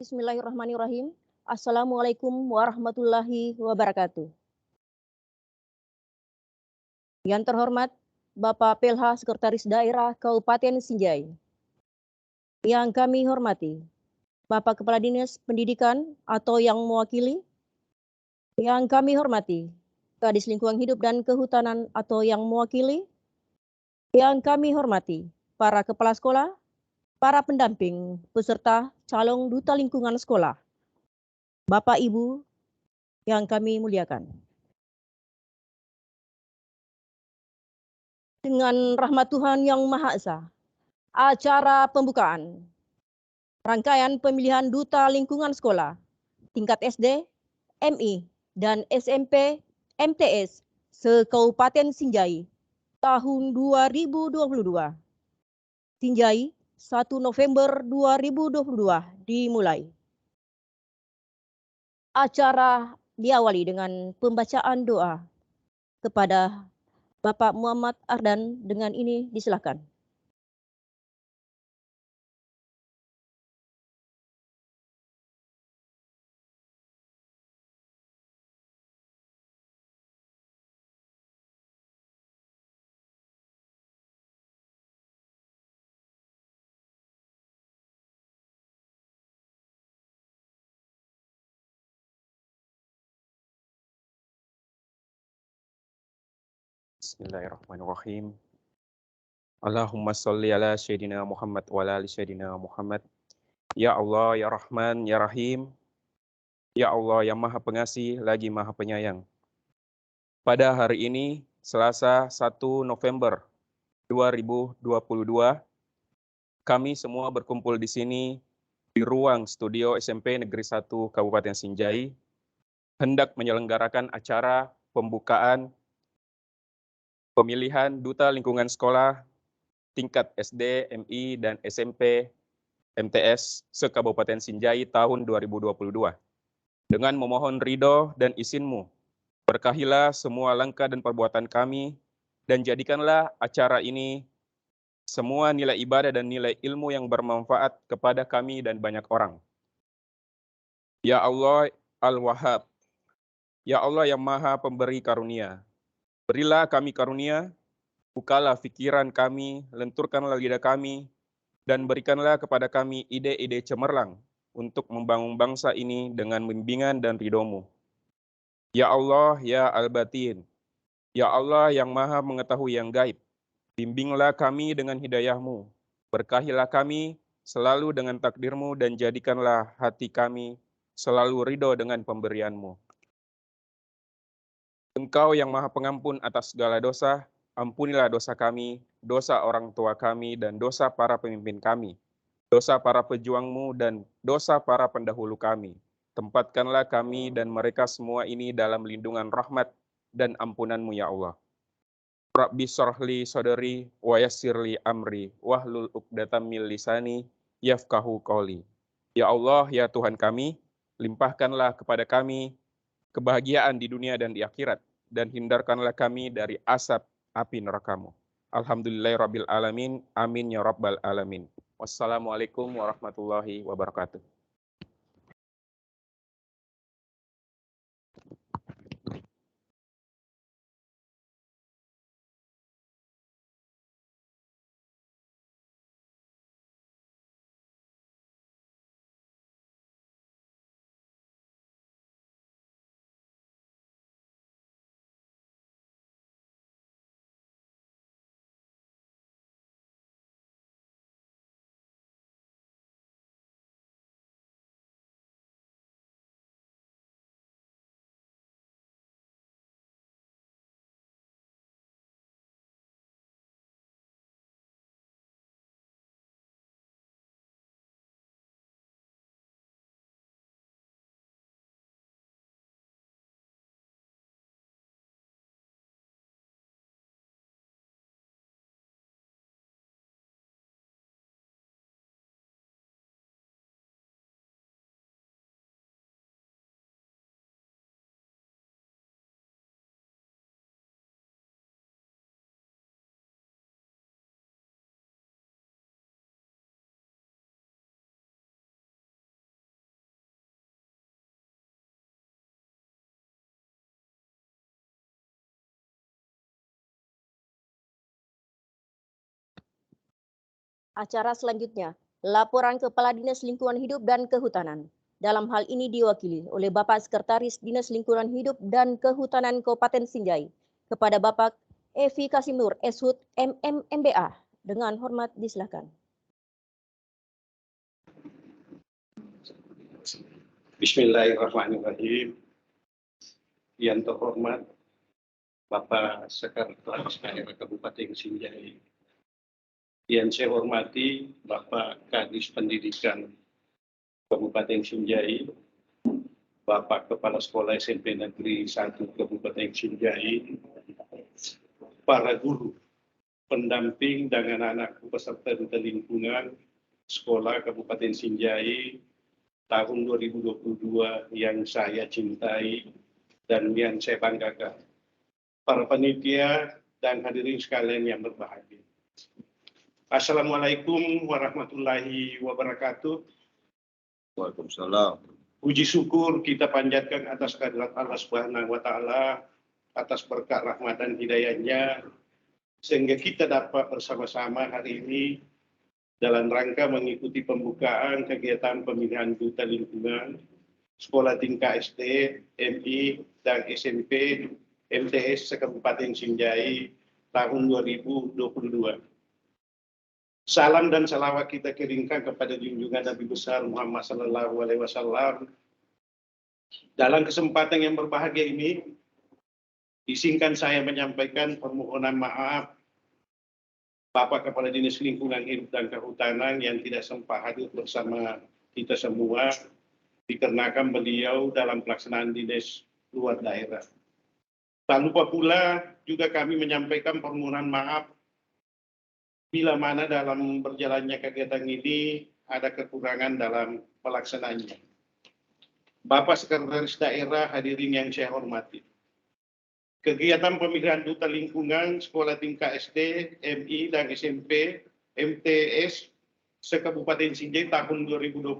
Bismillahirrahmanirrahim. Assalamualaikum warahmatullahi wabarakatuh. Yang terhormat Bapak PLH Sekretaris Daerah Kabupaten Sinjai. Yang kami hormati Bapak Kepala Dinas Pendidikan atau yang mewakili. Yang kami hormati Kadis Lingkungan Hidup dan Kehutanan atau yang mewakili. Yang kami hormati para kepala sekolah, para pendamping, peserta calon duta lingkungan sekolah. Bapak Ibu yang kami muliakan. Dengan rahmat Tuhan Yang Maha Esa, acara pembukaan rangkaian pemilihan duta lingkungan sekolah tingkat SD, MI, dan SMP MTS se-Kabupaten Sinjai tahun 2022. Sinjai, 1 November 2022 dimulai. Acara diawali dengan pembacaan doa kepada Bapak Muhammad Ardan. Dengan ini disilakan. Bismillahirrahmanirrahim. Allahumma sholli ala Sayyidina Muhammad wa ala ali Sayyidina Muhammad. Ya Allah, ya Rahman, ya Rahim. Ya Allah yang Maha Pengasih lagi Maha Penyayang. Pada hari ini, Selasa 1 November 2022, kami semua berkumpul di sini di ruang studio SMP Negeri 1 Kabupaten Sinjai, hendak menyelenggarakan acara pembukaan pemilihan Duta Lingkungan Sekolah tingkat SD, MI, dan SMP MTS se-Kabupaten Sinjai tahun 2022. Dengan memohon ridho dan izinmu, berkahilah semua langkah dan perbuatan kami, dan jadikanlah acara ini semua nilai ibadah dan nilai ilmu yang bermanfaat kepada kami dan banyak orang. Ya Allah Al-Wahhab, Ya Allah yang Maha Pemberi Karunia, berilah kami karunia, bukalah pikiran kami, lenturkanlah lidah kami, dan berikanlah kepada kami ide-ide cemerlang untuk membangun bangsa ini dengan bimbingan dan ridho-Mu. Ya Allah, ya Al-Batin, ya Allah yang Maha Mengetahui yang gaib, bimbinglah kami dengan hidayah-Mu, berkahilah kami selalu dengan takdir-Mu, dan jadikanlah hati kami selalu ridho dengan pemberian-Mu. Engkau yang Maha Pengampun atas segala dosa, ampunilah dosa kami, dosa orang tua kami, dan dosa para pemimpin kami, dosa para pejuang-Mu, dan dosa para pendahulu kami. Tempatkanlah kami dan mereka semua ini dalam lindungan rahmat dan ampunan-Mu ya Allah. Rabbi syrahli sadri wa yassirli amri wahlul 'uqdatam min lisani yafqahu qawli. Ya Allah, ya Tuhan kami, limpahkanlah kepada kami kebahagiaan di dunia dan di akhirat, dan hindarkanlah kami dari asap api neraka-Mu. Alhamdulillahirabbil alamin. Amin ya rabbal alamin. Wassalamualaikum warahmatullahi wabarakatuh. Acara selanjutnya, laporan Kepala Dinas Lingkungan Hidup dan Kehutanan. Dalam hal ini diwakili oleh Bapak Sekretaris Dinas Lingkungan Hidup dan Kehutanan Kabupaten Sinjai kepada Bapak Evi Kasimnur, Eshut MMMBA. Dengan hormat disilakan. Bismillahirrahmanirrahim. Yang terhormat Bapak Sekretaris Daerah Kabupaten Sinjai, yang saya hormati Bapak Kadis Pendidikan Kabupaten Sinjai, Bapak Kepala Sekolah SMP Negeri 1 Kabupaten Sinjai, para guru, pendamping dan anak-anak peserta duta lingkungan Sekolah Kabupaten Sinjai tahun 2022 yang saya cintai dan yang saya banggakan. Para panitia dan hadirin sekalian yang berbahagia. Assalamualaikum warahmatullahi wabarakatuh. Waalaikumsalam. Puji syukur kita panjatkan atas kehadirat Allah Subhanahu wa Ta'ala, atas berkat rahmat dan hidayahnya, sehingga kita dapat bersama-sama hari ini dalam rangka mengikuti pembukaan kegiatan pemilihan duta lingkungan sekolah tingkat SD, MI, dan SMP MTS Kabupaten Sinjai tahun 2022. Salam dan salawat kita kirimkan kepada junjungan Nabi besar Muhammad SAW. Dalam kesempatan yang berbahagia ini, izinkan saya menyampaikan permohonan maaf Bapak Kepala Dinas Lingkungan Hidup dan Kehutanan yang tidak sempat hadir bersama kita semua, dikarenakan beliau dalam pelaksanaan dinas luar daerah. Tak lupa pula juga kami menyampaikan permohonan maaf bila mana dalam berjalannya kegiatan ini ada kekurangan dalam pelaksanaannya. Bapak Sekretaris Daerah, hadirin yang saya hormati. Kegiatan pemilihan duta lingkungan sekolah tingkat SD, MI, dan SMP MTS se-Kabupaten Sinjai tahun 2022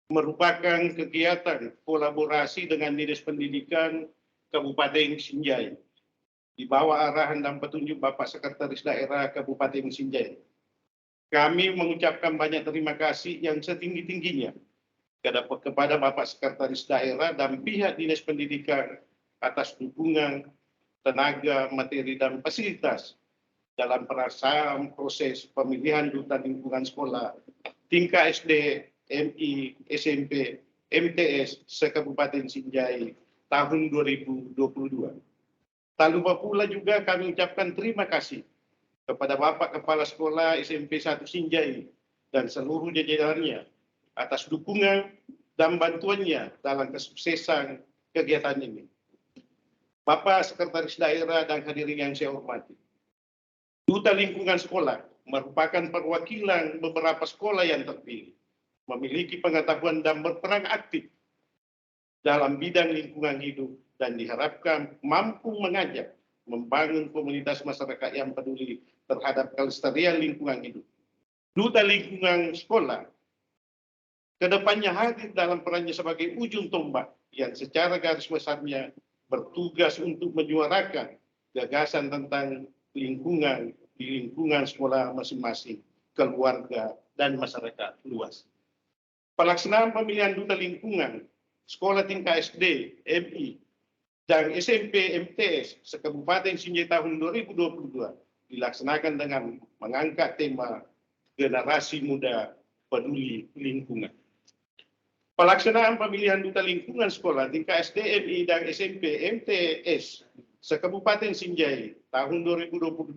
merupakan kegiatan kolaborasi dengan Dinas Pendidikan Kabupaten Sinjai di bawah arahan dan petunjuk Bapak Sekretaris Daerah Kabupaten Sinjai. Kami mengucapkan banyak terima kasih yang setinggi-tingginya kepada Bapak Sekretaris Daerah dan pihak Dinas Pendidikan atas dukungan, tenaga, materi, dan fasilitas dalam pelaksanaan proses pemilihan duta lingkungan sekolah tingkat SD, MI, SMP, MTS se-Kabupaten Sinjai tahun 2022. Tak lupa pula juga kami ucapkan terima kasih kepada Bapak Kepala Sekolah SMP 1 Sinjai dan seluruh jajarannya atas dukungan dan bantuannya dalam kesuksesan kegiatan ini. Bapak Sekretaris Daerah dan hadirin yang saya hormati. Duta lingkungan sekolah merupakan perwakilan beberapa sekolah yang terpilih, memiliki pengetahuan dan berperan aktif dalam bidang lingkungan hidup dan diharapkan mampu mengajak, membangun komunitas masyarakat yang peduli terhadap kelestarian lingkungan hidup. Duta lingkungan sekolah kedepannya hadir dalam perannya sebagai ujung tombak yang secara garis besarnya bertugas untuk menyuarakan gagasan tentang lingkungan di lingkungan sekolah masing-masing, keluarga, dan masyarakat luas. Pelaksanaan pemilihan duta lingkungan sekolah tingkat SD, MI, dan SMP MTS se-Kabupaten Sinjai tahun 2022 dilaksanakan dengan mengangkat tema generasi muda peduli lingkungan. Pelaksanaan pemilihan duta lingkungan sekolah tingkat SD, MI, dan SMP MTS se-Kabupaten Sinjai tahun 2022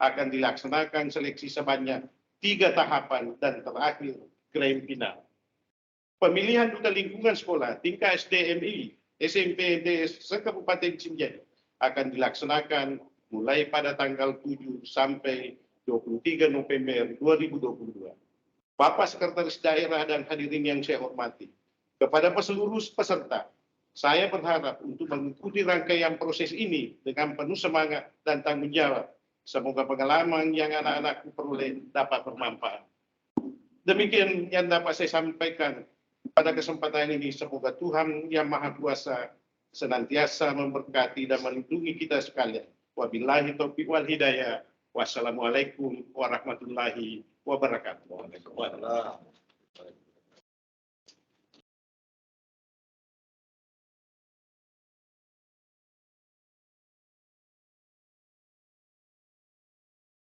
akan dilaksanakan seleksi sebanyak 3 tahapan dan terakhir grand final. Pemilihan duta lingkungan sekolah tingkat SD, MI, SMP MTS se-Kabupaten Sinjai akan dilaksanakan mulai pada tanggal 7 sampai 23 November 2022. Bapak Sekretaris Daerah dan hadirin yang saya hormati, kepada seluruh peserta, saya berharap untuk mengikuti rangkaian proses ini dengan penuh semangat dan tanggung jawab. Semoga pengalaman yang anak-anakku peroleh dapat bermanfaat. Demikian yang dapat saya sampaikan pada kesempatan ini. Semoga Tuhan Yang Maha Kuasa senantiasa memberkati dan melindungi kita sekalian. Wabillahi taufiq wal hidayah. Wassalamualaikum warahmatullahi wabarakatuh. Waalaikumsalam.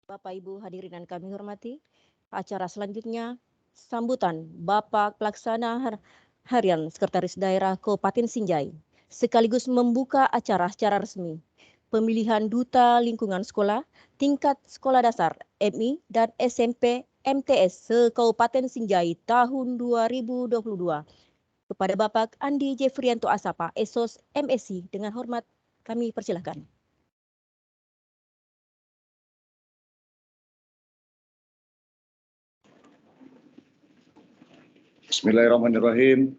Bapak Ibu hadirin yang kami hormati, acara selanjutnya sambutan Bapak Pelaksana Harian Sekretaris Daerah Kabupaten Sinjai sekaligus membuka acara secara resmi pemilihan Duta Lingkungan Sekolah tingkat Sekolah Dasar MI dan SMP MTS se-Kabupaten Sinjai tahun 2022 kepada Bapak Andi Jefrianto Asapa, Esos MSI. Dengan hormat kami persilahkan. Bismillahirrahmanirrahim.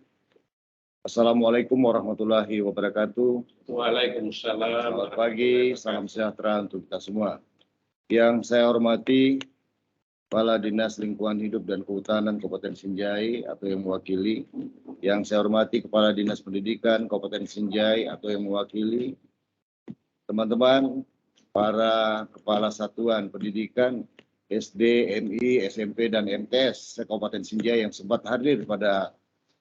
Assalamualaikum warahmatullahi wabarakatuh. Waalaikumsalam. Selamat pagi, salam sejahtera untuk kita semua. Yang saya hormati Kepala Dinas Lingkungan Hidup dan Kehutanan Kabupaten Sinjai atau yang mewakili. Yang saya hormati Kepala Dinas Pendidikan Kabupaten Sinjai atau yang mewakili. Teman-teman, para Kepala Satuan Pendidikan SD, MI, SMP, dan MTS se-Kabupaten Sinjai yang sempat hadir pada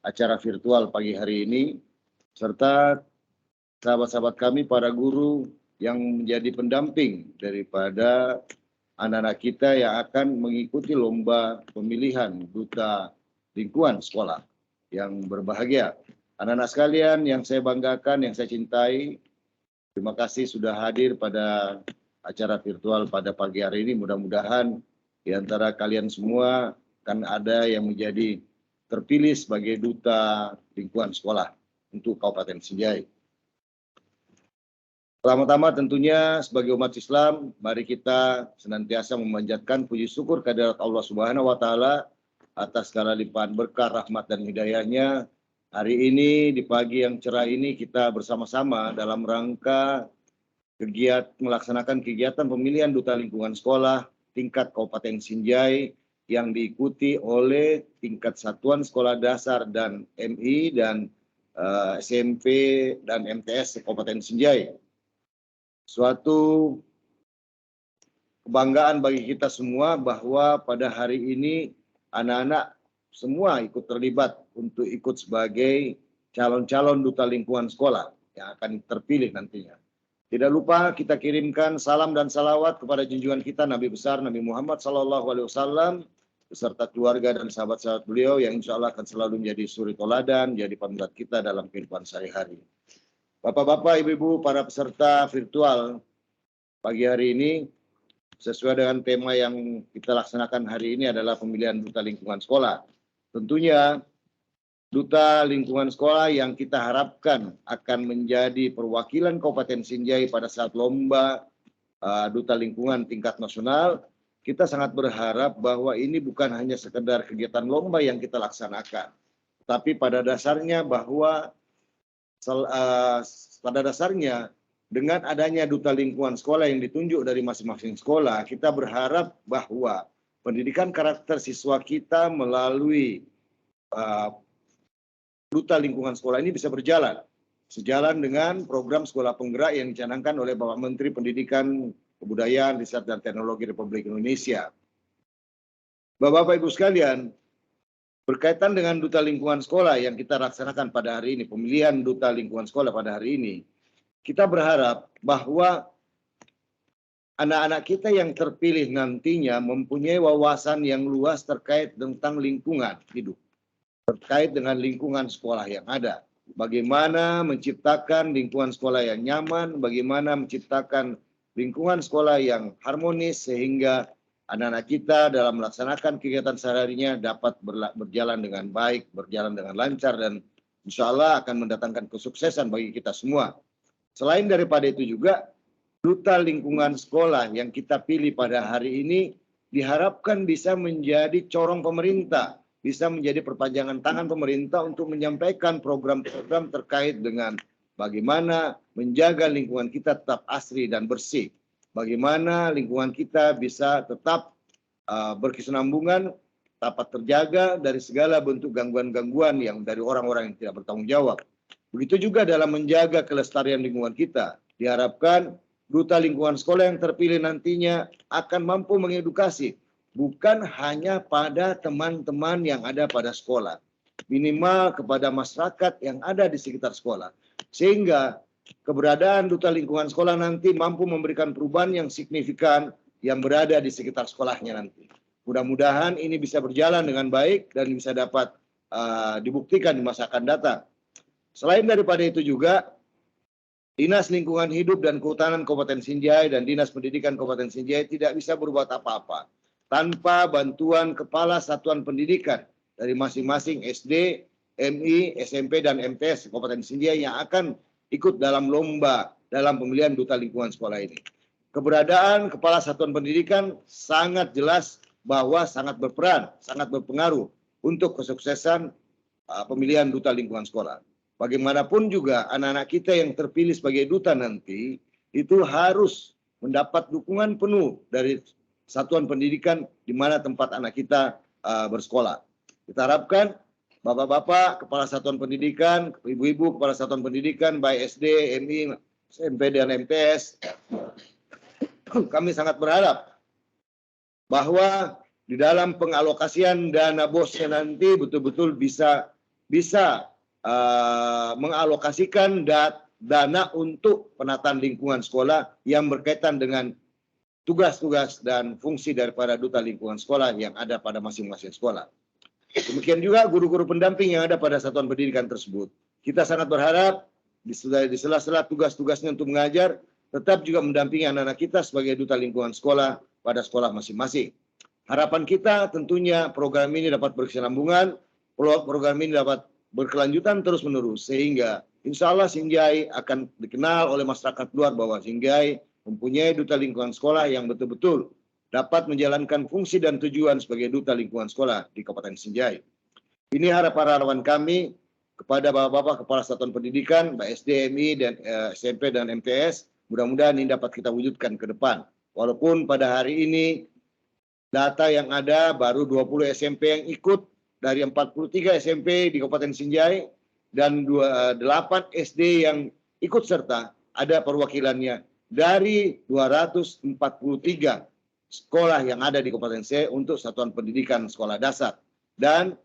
acara virtual pagi hari ini, serta sahabat-sahabat kami, para guru yang menjadi pendamping daripada anak-anak kita yang akan mengikuti lomba pemilihan Duta Lingkungan Sekolah yang berbahagia. Anak-anak sekalian yang saya banggakan, yang saya cintai, terima kasih sudah hadir pada acara virtual pada pagi hari ini. Mudah-mudahan di antara kalian semua akan ada yang menjadi terpilih sebagai Duta Lingkungan Sekolah untuk Kabupaten Sinjai. Pertama-tama tentunya sebagai umat Islam, mari kita senantiasa memanjatkan puji syukur kehadirat Allah Subhanahu wa Ta'ala atas segala limpahan berkah, rahmat, dan hidayahnya. Hari ini, di pagi yang cerah ini, kita bersama-sama dalam rangka melaksanakan kegiatan pemilihan Duta Lingkungan Sekolah tingkat Kabupaten Sinjai yang diikuti oleh tingkat Satuan Sekolah Dasar dan MI dan SMP dan MTS Kabupaten Sinjai. Suatu kebanggaan bagi kita semua bahwa pada hari ini anak-anak semua ikut terlibat untuk ikut sebagai calon-calon Duta Lingkungan Sekolah yang akan terpilih nantinya. Tidak lupa kita kirimkan salam dan salawat kepada junjungan kita Nabi besar Nabi Muhammad SAW beserta keluarga dan sahabat-sahabat beliau yang insya Allah akan selalu menjadi suri toladan, menjadi panutan kita dalam kehidupan sehari-hari. Bapak-bapak, ibu-ibu, para peserta virtual pagi hari ini, sesuai dengan tema yang kita laksanakan hari ini adalah pemilihan Duta Lingkungan Sekolah. Tentunya Duta Lingkungan Sekolah yang kita harapkan akan menjadi perwakilan Kabupaten Sinjai pada saat lomba Duta Lingkungan tingkat nasional. Kita sangat berharap bahwa ini bukan hanya sekedar kegiatan lomba yang kita laksanakan, tapi pada dasarnya dengan adanya Duta Lingkungan Sekolah yang ditunjuk dari masing-masing sekolah, kita berharap bahwa pendidikan karakter siswa kita melalui Duta Lingkungan Sekolah ini bisa berjalan. Sejalan dengan program sekolah penggerak yang dicanangkan oleh Bapak Menteri Pendidikan, Kebudayaan, Riset, dan Teknologi Republik Indonesia. Bapak-bapak Ibu sekalian, berkaitan dengan Duta Lingkungan Sekolah yang kita laksanakan pada hari ini, pemilihan Duta Lingkungan Sekolah pada hari ini, kita berharap bahwa anak-anak kita yang terpilih nantinya mempunyai wawasan yang luas terkait tentang lingkungan hidup, terkait dengan lingkungan sekolah yang ada. Bagaimana menciptakan lingkungan sekolah yang nyaman, bagaimana menciptakan lingkungan sekolah yang harmonis sehingga anak-anak kita dalam melaksanakan kegiatan sehari-harinya dapat berjalan dengan baik, berjalan dengan lancar, dan insya Allah akan mendatangkan kesuksesan bagi kita semua. Selain daripada itu juga, Duta Lingkungan Sekolah yang kita pilih pada hari ini diharapkan bisa menjadi corong pemerintah, bisa menjadi perpanjangan tangan pemerintah untuk menyampaikan program-program terkait dengan bagaimana menjaga lingkungan kita tetap asri dan bersih. Bagaimana lingkungan kita bisa tetap berkesinambungan, dapat terjaga dari segala bentuk gangguan-gangguan yang dari orang-orang yang tidak bertanggung jawab. Begitu juga dalam menjaga kelestarian lingkungan kita. Diharapkan duta lingkungan sekolah yang terpilih nantinya akan mampu mengedukasi bukan hanya pada teman-teman yang ada pada sekolah, minimal kepada masyarakat yang ada di sekitar sekolah. Sehingga keberadaan duta lingkungan sekolah nanti mampu memberikan perubahan yang signifikan yang berada di sekitar sekolahnya nanti. Mudah-mudahan ini bisa berjalan dengan baik dan bisa dapat dibuktikan di masa akan datang. Selain daripada itu juga, Dinas Lingkungan Hidup dan Kehutanan Kabupaten Sinjai dan Dinas Pendidikan Kabupaten Sinjai tidak bisa berbuat apa-apa tanpa bantuan kepala satuan pendidikan dari masing-masing SD, MI, SMP, dan MTS Kabupaten Sinjai yang akan ikut dalam lomba dalam pemilihan duta lingkungan sekolah ini. Keberadaan kepala satuan pendidikan sangat jelas bahwa sangat berperan, sangat berpengaruh untuk kesuksesan pemilihan duta lingkungan sekolah. Bagaimanapun juga anak-anak kita yang terpilih sebagai duta nanti itu harus mendapat dukungan penuh dari satuan pendidikan di mana tempat anak kita bersekolah. Kita harapkan bapak-bapak kepala satuan pendidikan, ibu-ibu kepala satuan pendidikan, baik SD, MI, SMP, dan MTS, kami sangat berharap bahwa di dalam pengalokasian dana bosnya nanti betul-betul bisa mengalokasikan dana untuk penataan lingkungan sekolah yang berkaitan dengan tugas-tugas dan fungsi daripada duta lingkungan sekolah yang ada pada masing-masing sekolah. Demikian juga guru-guru pendamping yang ada pada satuan pendidikan tersebut. Kita sangat berharap di sela-sela tugas-tugasnya untuk mengajar, tetap juga mendampingi anak-anak kita sebagai duta lingkungan sekolah pada sekolah masing-masing. Harapan kita tentunya program ini dapat berkesinambungan, program ini dapat berkelanjutan terus-menerus, sehingga insya Allah Sinjai akan dikenal oleh masyarakat luar bahwa Sinjai mempunyai duta lingkungan sekolah yang betul-betul dapat menjalankan fungsi dan tujuan sebagai duta lingkungan sekolah di Kabupaten Sinjai. Ini harapan kami kepada bapak-bapak kepala satuan pendidikan, baik SD, MI, dan SMP dan MTS. Mudah-mudahan ini dapat kita wujudkan ke depan. Walaupun pada hari ini data yang ada baru 20 SMP yang ikut dari 43 SMP di Kabupaten Sinjai dan 8 SD yang ikut serta ada perwakilannya dari 243 sekolah yang ada di Kabupaten Sinjai untuk satuan pendidikan sekolah dasar. Dan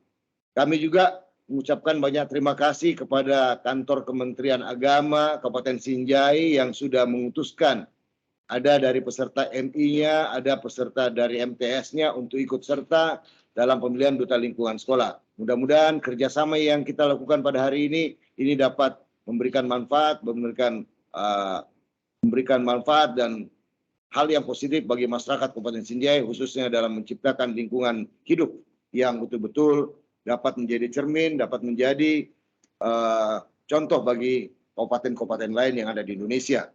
kami juga mengucapkan banyak terima kasih kepada kantor Kementerian Agama Kabupaten Sinjai yang sudah mengutuskan ada dari peserta MI-nya, ada peserta dari MTS-nya untuk ikut serta dalam pemilihan duta lingkungan sekolah. Mudah-mudahan kerjasama yang kita lakukan pada hari ini dapat memberikan manfaat, memberikan manfaat dan hal yang positif bagi masyarakat Kabupaten Sinjai, khususnya dalam menciptakan lingkungan hidup yang betul-betul dapat menjadi cermin, dapat menjadi contoh bagi kabupaten-kabupaten lain yang ada di Indonesia.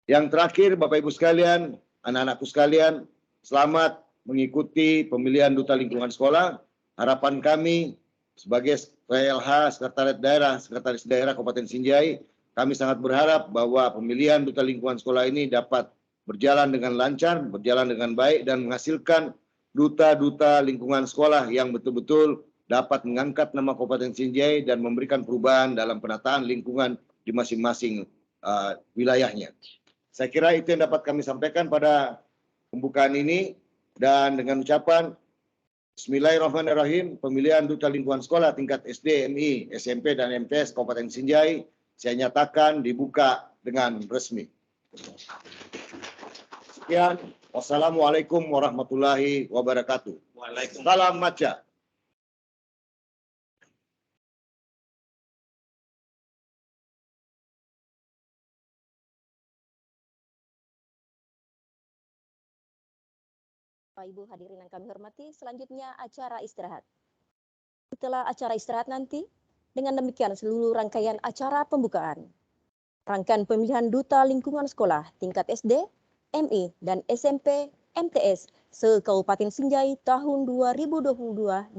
Yang terakhir, Bapak Ibu sekalian, anak-anakku sekalian, selamat mengikuti pemilihan duta lingkungan sekolah. Harapan kami sebagai PLH Sekretaris Daerah Kabupaten Sinjai, kami sangat berharap bahwa pemilihan duta lingkungan sekolah ini dapat berjalan dengan lancar, berjalan dengan baik, dan menghasilkan duta-duta lingkungan sekolah yang betul-betul dapat mengangkat nama Kabupaten Sinjai dan memberikan perubahan dalam penataan lingkungan di masing-masing wilayahnya. Saya kira itu yang dapat kami sampaikan pada pembukaan ini. Dan dengan ucapan Bismillahirrahmanirrahim, pemilihan duta lingkungan sekolah tingkat SD, MI, SMP, dan MTS Kabupaten Sinjai saya nyatakan dibuka dengan resmi. Sekian, wassalamualaikum warahmatullahi wabarakatuh. Salam Maca. Bapak Ibu hadirin yang kami hormati, selanjutnya acara istirahat. Setelah acara istirahat nanti, dengan demikian seluruh rangkaian acara pembukaan. Rangkaian pemilihan duta lingkungan sekolah tingkat SD, MI, dan SMP MTS se-Kabupaten Sinjai tahun 2022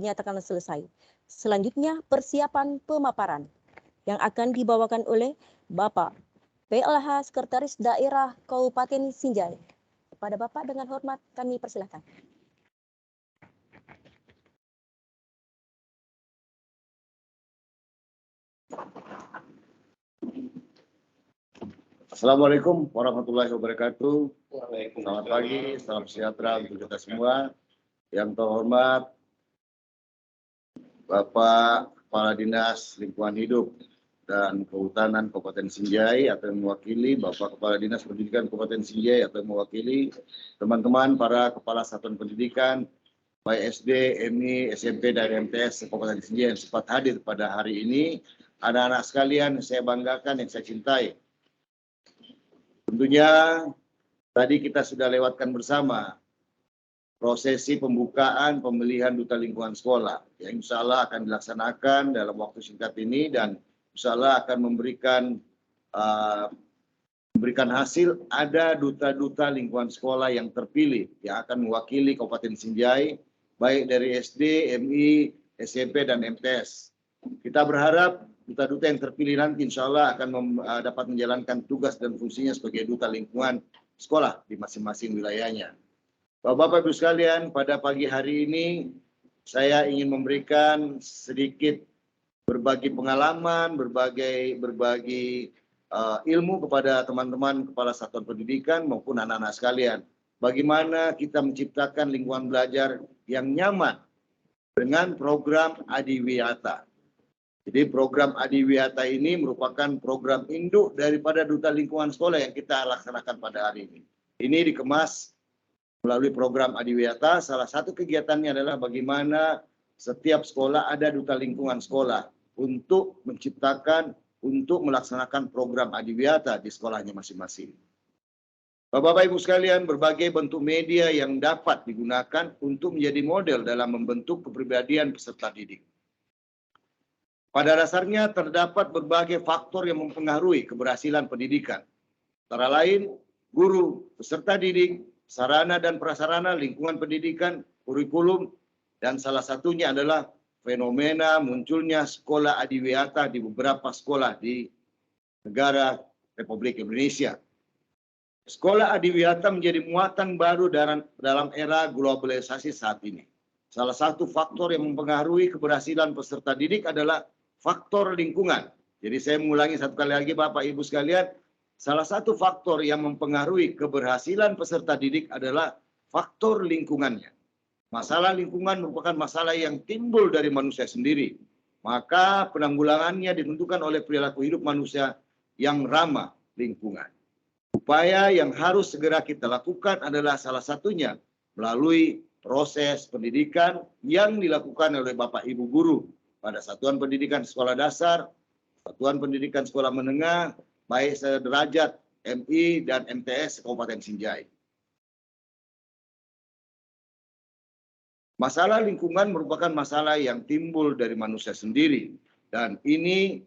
dinyatakan selesai. Selanjutnya persiapan pemaparan yang akan dibawakan oleh Bapak PLH Sekretaris Daerah Kabupaten Sinjai. Kepada Bapak dengan hormat kami persilahkan. Assalamualaikum warahmatullahi wabarakatuh. Waalaikumsalam. Selamat pagi, salam sejahtera untuk kita semua. Yang terhormat Bapak Kepala Dinas Lingkungan Hidup dan Kehutanan Kabupaten Sinjai atau yang mewakili Bapak Kepala Dinas Pendidikan Kabupaten Sinjai atau yang mewakili teman-teman para Kepala Satuan Pendidikan baik SD, MI, SMP, dan MTS Kabupaten Sinjai yang sempat hadir pada hari ini. Anak-anak sekalian saya banggakan, yang saya cintai. Tentunya tadi kita sudah lewatkan bersama prosesi pembukaan pemilihan duta lingkungan sekolah yang insya Allah akan dilaksanakan dalam waktu singkat ini dan insya Allah akan memberikan hasil. Ada duta-duta lingkungan sekolah yang terpilih yang akan mewakili Kabupaten Sinjai baik dari SD, MI, SMP, dan MTS. Kita berharap duta-duta yang terpilih nanti insya Allah akan dapat menjalankan tugas dan fungsinya sebagai duta lingkungan sekolah di masing-masing wilayahnya. Bapak-Bapak Ibu sekalian, pada pagi hari ini saya ingin memberikan sedikit berbagi pengalaman, berbagi ilmu kepada teman-teman kepala satuan pendidikan maupun anak-anak sekalian. Bagaimana kita menciptakan lingkungan belajar yang nyaman dengan program Adiwiyata. Jadi program Adiwiyata ini merupakan program induk daripada duta lingkungan sekolah yang kita laksanakan pada hari ini. Ini dikemas melalui program Adiwiyata. Salah satu kegiatannya adalah bagaimana setiap sekolah ada duta lingkungan sekolah untuk melaksanakan program Adiwiyata di sekolahnya masing-masing. Bapak-Bapak Ibu sekalian, berbagai bentuk media yang dapat digunakan untuk menjadi model dalam membentuk kepribadian peserta didik. Pada dasarnya terdapat berbagai faktor yang mempengaruhi keberhasilan pendidikan. Antara lain, guru, peserta didik, sarana dan prasarana lingkungan pendidikan, kurikulum, dan salah satunya adalah fenomena munculnya sekolah Adiwiyata di beberapa sekolah di negara Republik Indonesia. Sekolah Adiwiyata menjadi muatan baru dalam era globalisasi saat ini. Salah satu faktor yang mempengaruhi keberhasilan peserta didik adalah faktor lingkungan. Jadi saya mengulangi satu kali lagi Bapak Ibu sekalian, salah satu faktor yang mempengaruhi keberhasilan peserta didik adalah faktor lingkungannya. Masalah lingkungan merupakan masalah yang timbul dari manusia sendiri. Maka penanggulangannya ditentukan oleh perilaku hidup manusia yang ramah lingkungan. Upaya yang harus segera kita lakukan adalah salah satunya melalui proses pendidikan yang dilakukan oleh Bapak Ibu guru pada satuan pendidikan sekolah dasar, satuan pendidikan sekolah menengah, baik sederajat MI dan MTS Kabupaten Sinjai. Masalah lingkungan merupakan masalah yang timbul dari manusia sendiri dan ini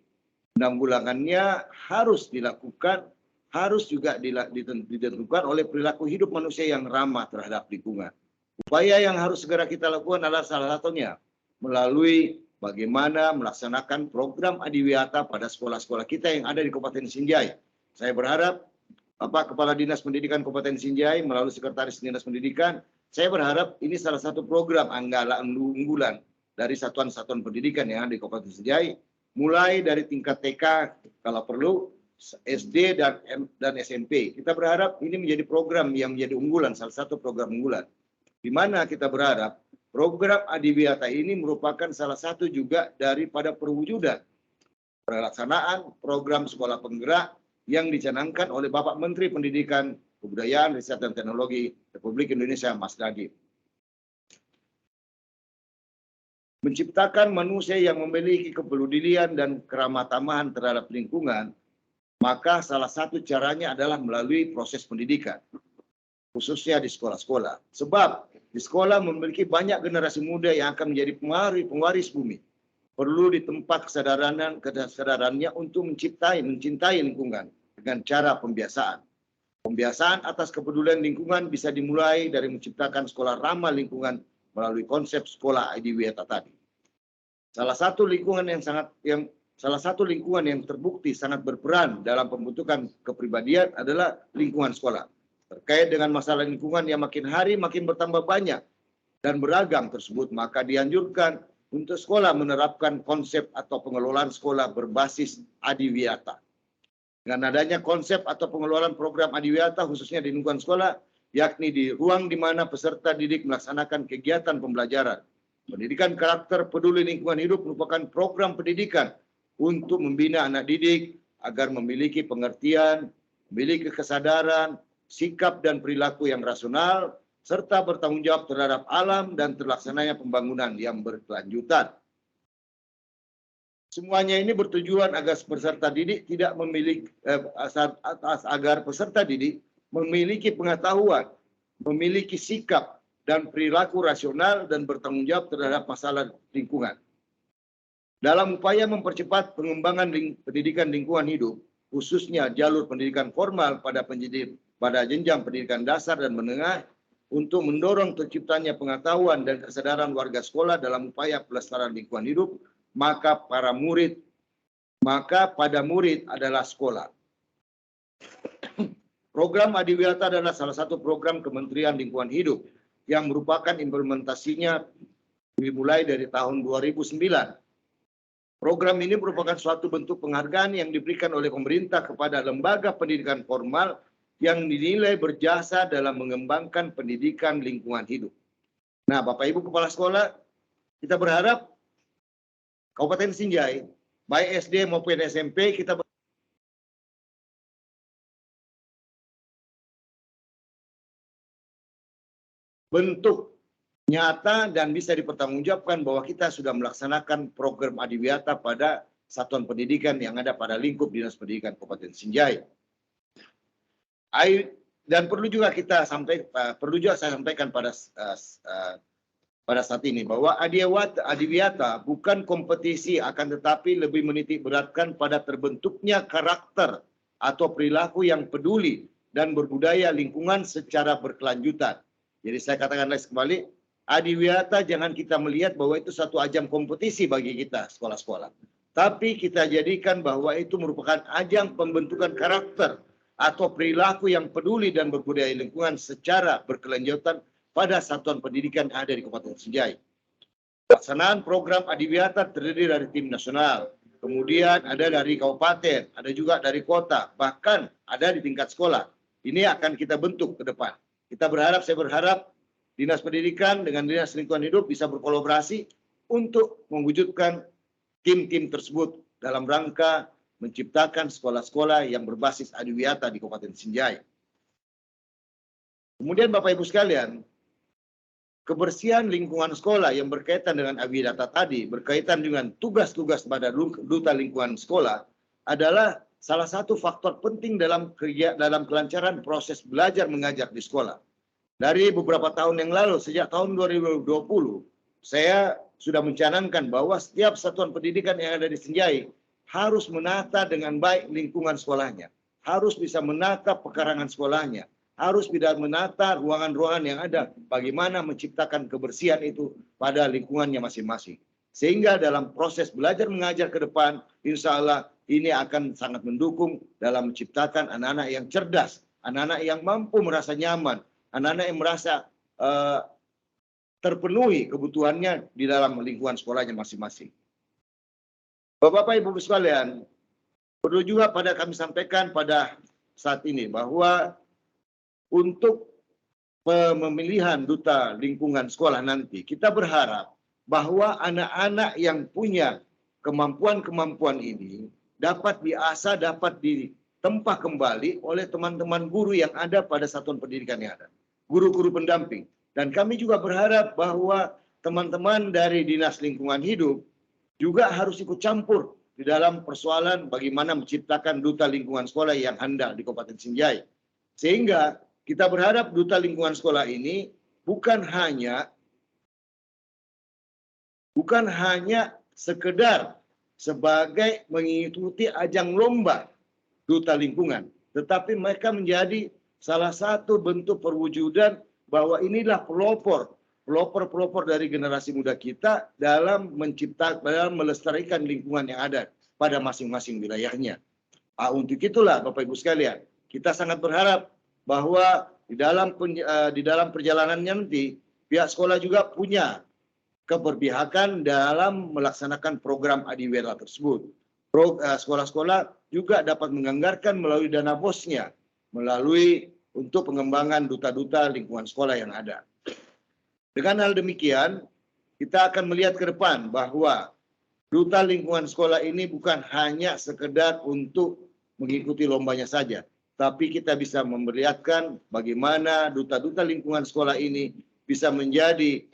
penanggulangannya harus dilakukan, harus juga ditentukan oleh perilaku hidup manusia yang ramah terhadap lingkungan. Upaya yang harus segera kita lakukan adalah salah satunya melalui bagaimana melaksanakan program Adiwiyata pada sekolah-sekolah kita yang ada di Kabupaten Sinjai. Saya berharap Bapak Kepala Dinas Pendidikan Kabupaten Sinjai melalui Sekretaris Dinas Pendidikan, saya berharap ini salah satu program unggulan dari satuan-satuan pendidikan yang ada di Kabupaten Sinjai, mulai dari tingkat TK kalau perlu, SD dan SMP. Kita berharap ini menjadi program yang menjadi unggulan, salah satu program unggulan. Di mana kita berharap program Adiwiyata ini merupakan salah satu juga daripada perwujudan pelaksanaan program sekolah penggerak yang dicanangkan oleh Bapak Menteri Pendidikan, Kebudayaan, Riset dan Teknologi Republik Indonesia, Mas Nadiem. Menciptakan manusia yang memiliki kepedulian dan keramah tamahan terhadap lingkungan, maka salah satu caranya adalah melalui proses pendidikan, khususnya di sekolah-sekolah. Sebab di sekolah memiliki banyak generasi muda yang akan menjadi pewaris bumi. Perlu ditempat kesadarannya untuk mencintai lingkungan dengan cara pembiasaan. Pembiasaan atas kepedulian lingkungan bisa dimulai dari menciptakan sekolah ramah lingkungan melalui konsep sekolah Adiwiyata tadi. Salah satu lingkungan yang terbukti sangat berperan dalam pembentukan kepribadian adalah lingkungan sekolah. Terkait dengan masalah lingkungan yang makin hari makin bertambah banyak dan beragam tersebut, maka dianjurkan untuk sekolah menerapkan konsep atau pengelolaan sekolah berbasis Adiwiyata. Dengan adanya konsep atau pengelolaan program adiwiyata khususnya di lingkungan sekolah, yakni di ruang di mana peserta didik melaksanakan kegiatan pembelajaran. Pendidikan karakter peduli lingkungan hidup merupakan program pendidikan untuk membina anak didik agar memiliki pengertian, memiliki kesadaran, sikap dan perilaku yang rasional, serta bertanggung jawab terhadap alam dan terlaksananya pembangunan yang berkelanjutan. Semuanya ini bertujuan agar peserta didik tidak memiliki agar peserta didik memiliki pengetahuan, memiliki sikap dan perilaku rasional dan bertanggung jawab terhadap masalah lingkungan. Dalam upaya mempercepat pengembangan pendidikan lingkungan hidup, khususnya jalur pendidikan formal pada jenjang pendidikan dasar dan menengah, untuk mendorong terciptanya pengetahuan dan kesadaran warga sekolah dalam upaya pelestarian lingkungan hidup, maka pada murid adalah sekolah. Program Adiwiyata adalah salah satu program Kementerian Lingkungan Hidup yang merupakan implementasinya dimulai dari tahun 2009. Program ini merupakan suatu bentuk penghargaan yang diberikan oleh pemerintah kepada lembaga pendidikan formal yang dinilai berjasa dalam mengembangkan pendidikan lingkungan hidup. Nah, Bapak Ibu Kepala Sekolah, kita berharap Kabupaten Sinjai, baik SD maupun SMP, kita bentuk nyata dan bisa dipertanggungjawabkan bahwa kita sudah melaksanakan program Adiwiyata pada satuan pendidikan yang ada pada lingkup Dinas Pendidikan Kabupaten Sinjai. Dan perlu juga saya sampaikan pada saat ini bahwa Adiwiyata bukan kompetisi, akan tetapi lebih menitik beratkan pada terbentuknya karakter atau perilaku yang peduli dan berbudaya lingkungan secara berkelanjutan. Jadi saya katakan lagi kembali, Adiwiyata jangan kita melihat bahwa itu satu ajang kompetisi bagi kita sekolah-sekolah. Tapi kita jadikan bahwa itu merupakan ajang pembentukan karakter atau perilaku yang peduli dan berbudaya lingkungan secara berkelanjutan pada satuan pendidikan yang ada di Kabupaten Sinjai. Pelaksanaan program Adiwiyata terdiri dari tim nasional, kemudian ada dari kabupaten, ada juga dari kota, bahkan ada di tingkat sekolah. Ini akan kita bentuk ke depan. Saya berharap Dinas Pendidikan dengan Dinas Lingkungan Hidup bisa berkolaborasi untuk mewujudkan tim-tim tersebut dalam rangka menciptakan sekolah-sekolah yang berbasis Adiwiyata di Kabupaten Sinjai. Kemudian Bapak Ibu sekalian, kebersihan lingkungan sekolah yang berkaitan dengan Adiwiyata tadi, berkaitan dengan tugas-tugas pada duta lingkungan sekolah, adalah salah satu faktor penting dalam kelancaran proses belajar mengajar di sekolah. Dari beberapa tahun yang lalu, sejak tahun 2020, saya sudah mencanangkan bahwa setiap satuan pendidikan yang ada di Sinjai harus menata dengan baik lingkungan sekolahnya, harus bisa menata pekarangan sekolahnya, harus bisa menata ruangan-ruangan yang ada, bagaimana menciptakan kebersihan itu pada lingkungannya masing-masing. Sehingga dalam proses belajar mengajar ke depan, insya Allah ini akan sangat mendukung dalam menciptakan anak-anak yang cerdas, anak-anak yang mampu merasa nyaman, anak-anak yang merasa terpenuhi kebutuhannya di dalam lingkungan sekolahnya masing-masing. Bapak Ibu sekalian, perlu juga kami sampaikan pada saat ini bahwa untuk pemilihan duta lingkungan sekolah nanti, kita berharap bahwa anak-anak yang punya kemampuan-kemampuan ini dapat diasah, dapat ditempa kembali oleh teman-teman guru yang ada pada satuan pendidikan yang ada, guru-guru pendamping. Dan kami juga berharap bahwa teman-teman dari Dinas Lingkungan Hidup juga harus ikut campur di dalam persoalan bagaimana menciptakan duta lingkungan sekolah yang handal di Kabupaten Sinjai. Sehingga kita berharap duta lingkungan sekolah ini bukan hanya sekedar sebagai mengikuti ajang lomba duta lingkungan, tetapi mereka menjadi salah satu bentuk perwujudan bahwa inilah pelopor dari generasi muda kita dalam dalam melestarikan lingkungan yang ada pada masing-masing wilayahnya. Untuk itulah Bapak Ibu sekalian, kita sangat berharap bahwa di dalam perjalanannya nanti pihak sekolah juga punya keberpihakan dalam melaksanakan program Adiwiyata tersebut. sekolah-sekolah juga dapat menganggarkan melalui dana bosnya, melalui untuk pengembangan duta-duta lingkungan sekolah yang ada. Dengan hal demikian, kita akan melihat ke depan bahwa duta lingkungan sekolah ini bukan hanya sekedar untuk mengikuti lombanya saja, tapi kita bisa memperlihatkan bagaimana duta-duta lingkungan sekolah ini bisa menjadi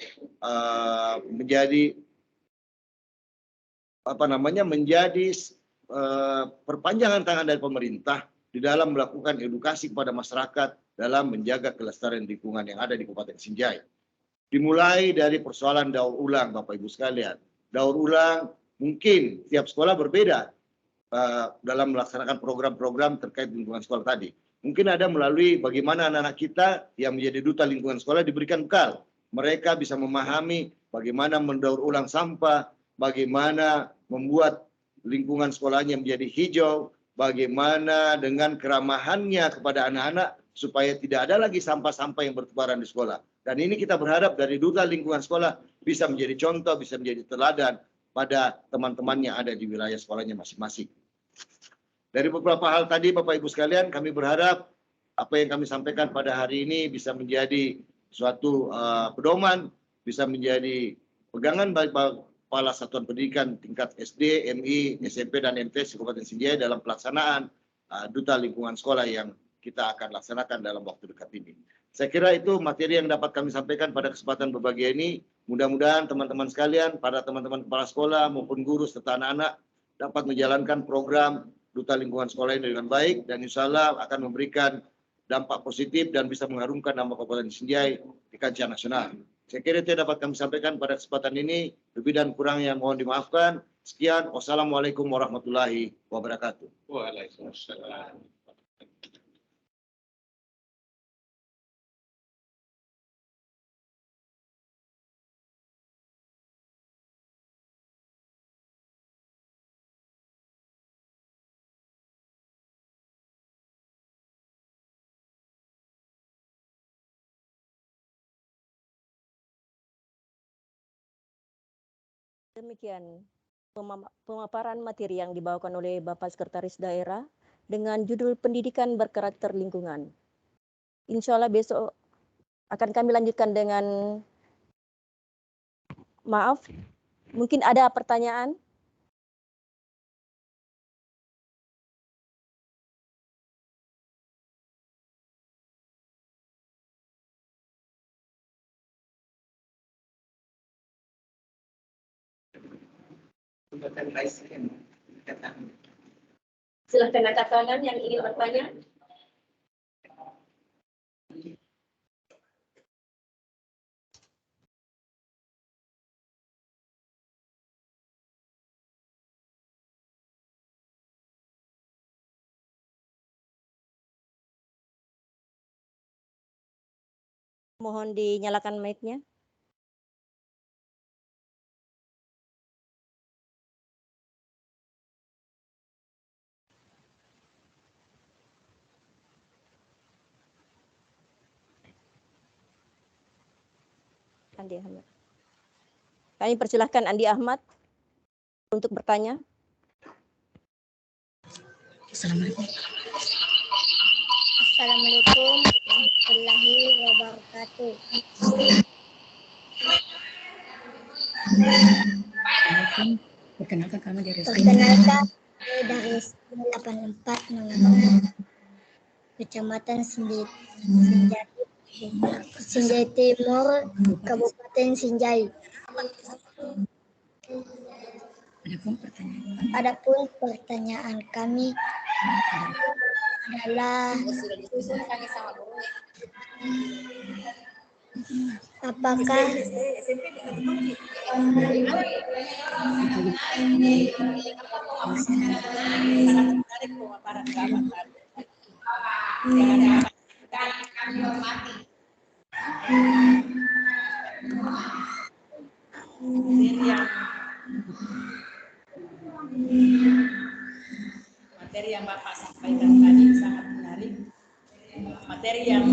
perpanjangan tangan dari pemerintah di dalam melakukan edukasi kepada masyarakat dalam menjaga kelestarian lingkungan yang ada di Kabupaten Sinjai. Dimulai dari persoalan daur ulang, Bapak Ibu sekalian. Daur ulang mungkin tiap sekolah berbeda dalam melaksanakan program-program terkait lingkungan sekolah tadi. Mungkin ada melalui bagaimana anak-anak kita yang menjadi duta lingkungan sekolah diberikan bekal. Mereka bisa memahami bagaimana mendaur ulang sampah, bagaimana membuat lingkungan sekolahnya menjadi hijau, bagaimana dengan keramahannya kepada anak-anak supaya tidak ada lagi sampah-sampah yang bertebaran di sekolah. Dan ini kita berharap dari duta lingkungan sekolah bisa menjadi contoh, bisa menjadi teladan pada teman-teman yang ada di wilayah sekolahnya masing-masing. Dari beberapa hal tadi, Bapak Ibu sekalian, kami berharap apa yang kami sampaikan pada hari ini bisa menjadi suatu pedoman, bisa menjadi pegangan bagi kepala satuan pendidikan tingkat SD, MI, SMP, dan MTS di Kabupaten Sinjai dalam pelaksanaan duta lingkungan sekolah yang kita akan laksanakan dalam waktu dekat ini. Saya kira itu materi yang dapat kami sampaikan pada kesempatan berbahagia ini. Mudah-mudahan teman-teman sekalian, para teman-teman kepala sekolah maupun guru serta anak-anak dapat menjalankan program duta lingkungan sekolah ini dengan baik dan insya Allah akan memberikan dampak positif dan bisa mengharumkan nama Kabupaten Sinjai di kancah nasional. Saya kira itu yang dapat kami sampaikan pada kesempatan ini. Lebih dan kurangnya mohon dimaafkan. Sekian. Wassalamualaikum warahmatullahi wabarakatuh. Waalaikumsalam. Demikian pemaparan materi yang dibawakan oleh Bapak Sekretaris Daerah dengan judul Pendidikan Berkarakter Lingkungan. Insya Allah besok akan kami lanjutkan dengan maaf, mungkin ada pertanyaan? Silahkan angkat tangan yang ingin bertanya. Mohon dinyalakan mic-nya. Andi Ahmad. Kami persilahkan Andi Ahmad untuk bertanya. Assalamualaikum warahmatullahi wabarakatuh. Perkenalkan kami dari S84 Kecamatan Sinjai Timur, Kabupaten Sinjai. Adapun pertanyaan kami adalah apakah materi yang Bapak sampaikan tadi sangat menarik. Materi yang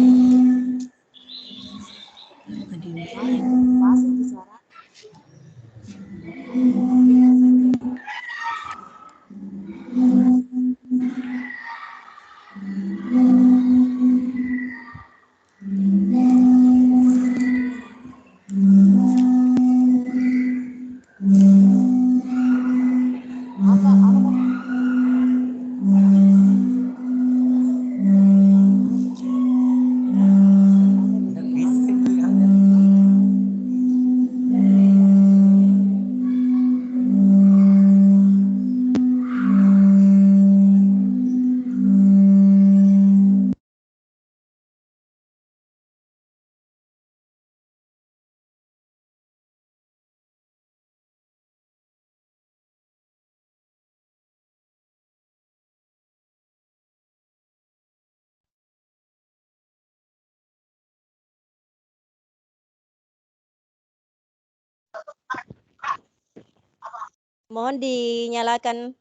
Mohon dinyalakan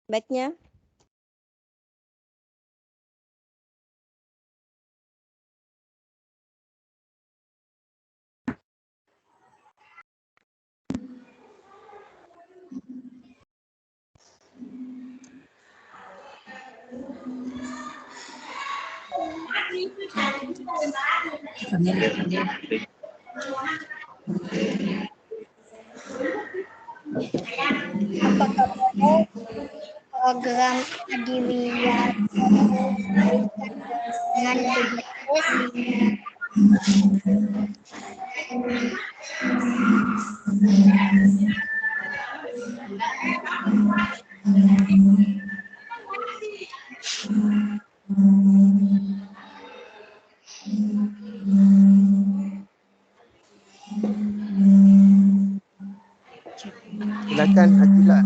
mic-nya. Apakah boleh program adiwiyata dengan BPJS? Silakan Akila.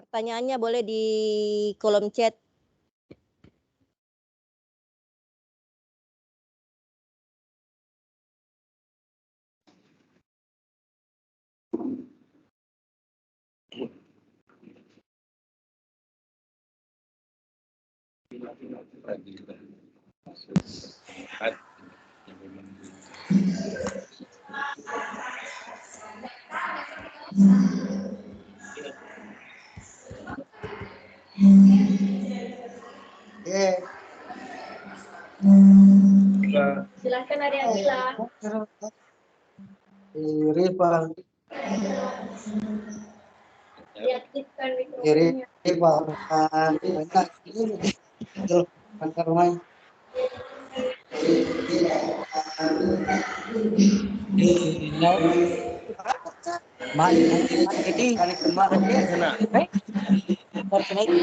Pertanyaannya boleh di kolom chat. Silakan ada yang bilang. Rival. Diaktifkan mikrofonnya. Rival.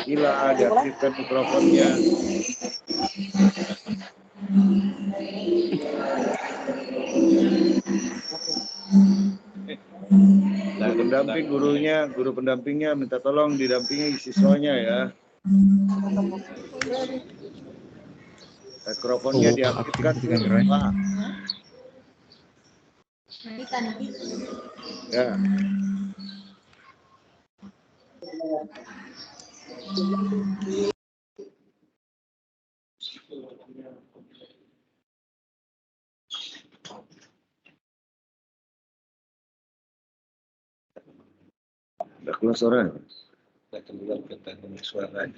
Gila, diaktifkan mikrofonnya. Nah, pendamping gurunya, guru pendampingnya minta tolong didampingi siswanya ya. Mikrofonnya diaktifkan. Pak. Ya. Udah keluar suara? Udah keluar suara.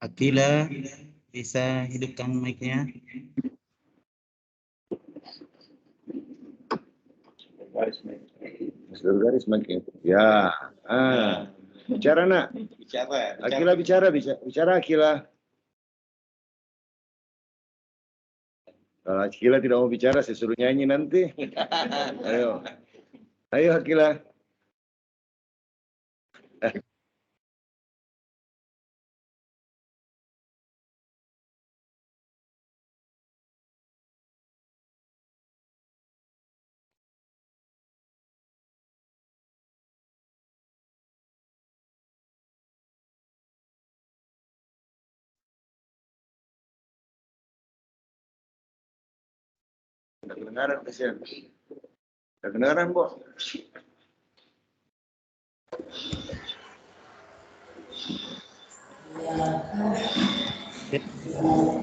Akila, bisa hidupkan mic-nya? Garis mic-nya. Ya. Bicara nak. Bicara. Akila bicara Akila. Kalau Akila tidak mau bicara, saya suruh nyanyi nanti. Ayo Akila. Kedengaran kasihan. Kedengaran, Bu.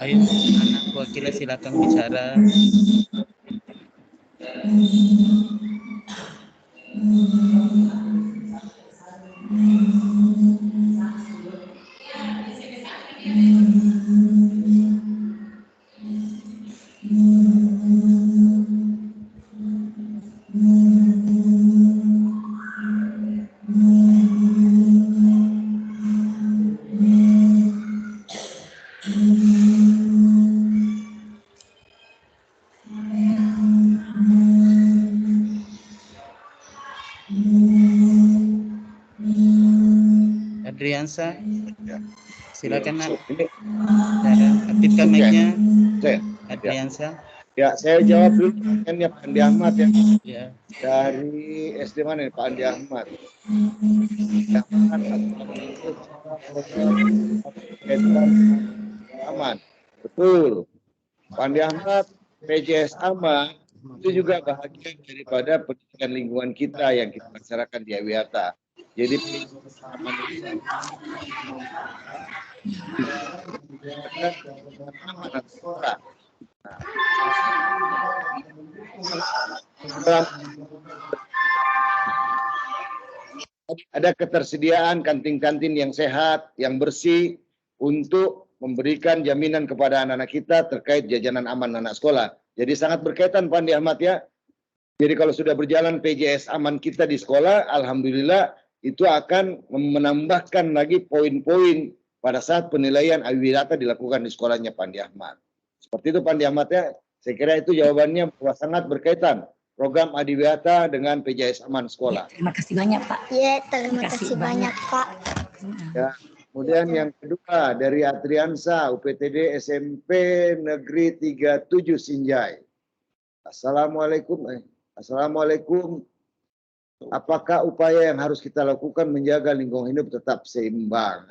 Ayo, anakku Akila silakan bicara. Adriansa. Silakan Nak. Ini Cara aktifkan mic-nya. saya. Adriansa. Ya, saya jawab dulu pertanyaannya Pak Andi Ahmad ya. Ya. Dari SD mana nih Pak Andi Ahmad? Aman. Betul. Pak Andi Ahmad, PJS Aman itu juga bahagian daripada pendidikan lingkungan kita yang kita laksanakan di Awiata. Jadi aman ada ketersediaan kantin-kantin yang sehat, yang bersih untuk memberikan jaminan kepada anak-anak kita terkait jajanan aman anak sekolah. Jadi sangat berkaitan Pak Andi Ahmad ya. Jadi kalau sudah berjalan PJS aman kita di sekolah, alhamdulillah itu akan menambahkan lagi poin-poin pada saat penilaian Awiata dilakukan di sekolahnya Pak Andi Ahmad. Seperti itu Pak Andi Ahmad ya. Saya kira itu jawabannya bahwa sangat berkaitan program Adiwiyata dengan PJS Aman Sekolah. Terima kasih banyak Pak. Ya, terima kasih banyak Pak. Ya. Kemudian yang kedua dari Adriansa, UPTD SMP Negeri 37 Sinjai. Assalamualaikum. Assalamualaikum. Apakah upaya yang harus kita lakukan menjaga lingkungan hidup tetap seimbang?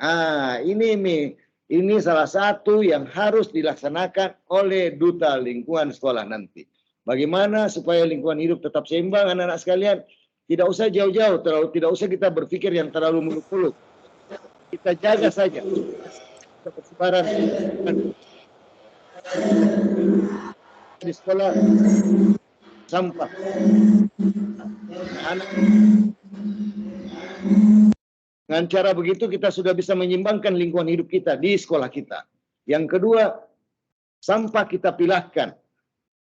Ini salah satu yang harus dilaksanakan oleh Duta Lingkungan Sekolah nanti. Bagaimana supaya lingkungan hidup tetap seimbang anak-anak sekalian? Tidak usah jauh-jauh, tidak usah kita berpikir yang terlalu muluk-muluk. Kita jaga saja persebaran di sekolah sampah. Dengan cara begitu kita sudah bisa menyimbangkan lingkungan hidup kita di sekolah kita. Yang kedua, sampah kita pilahkan.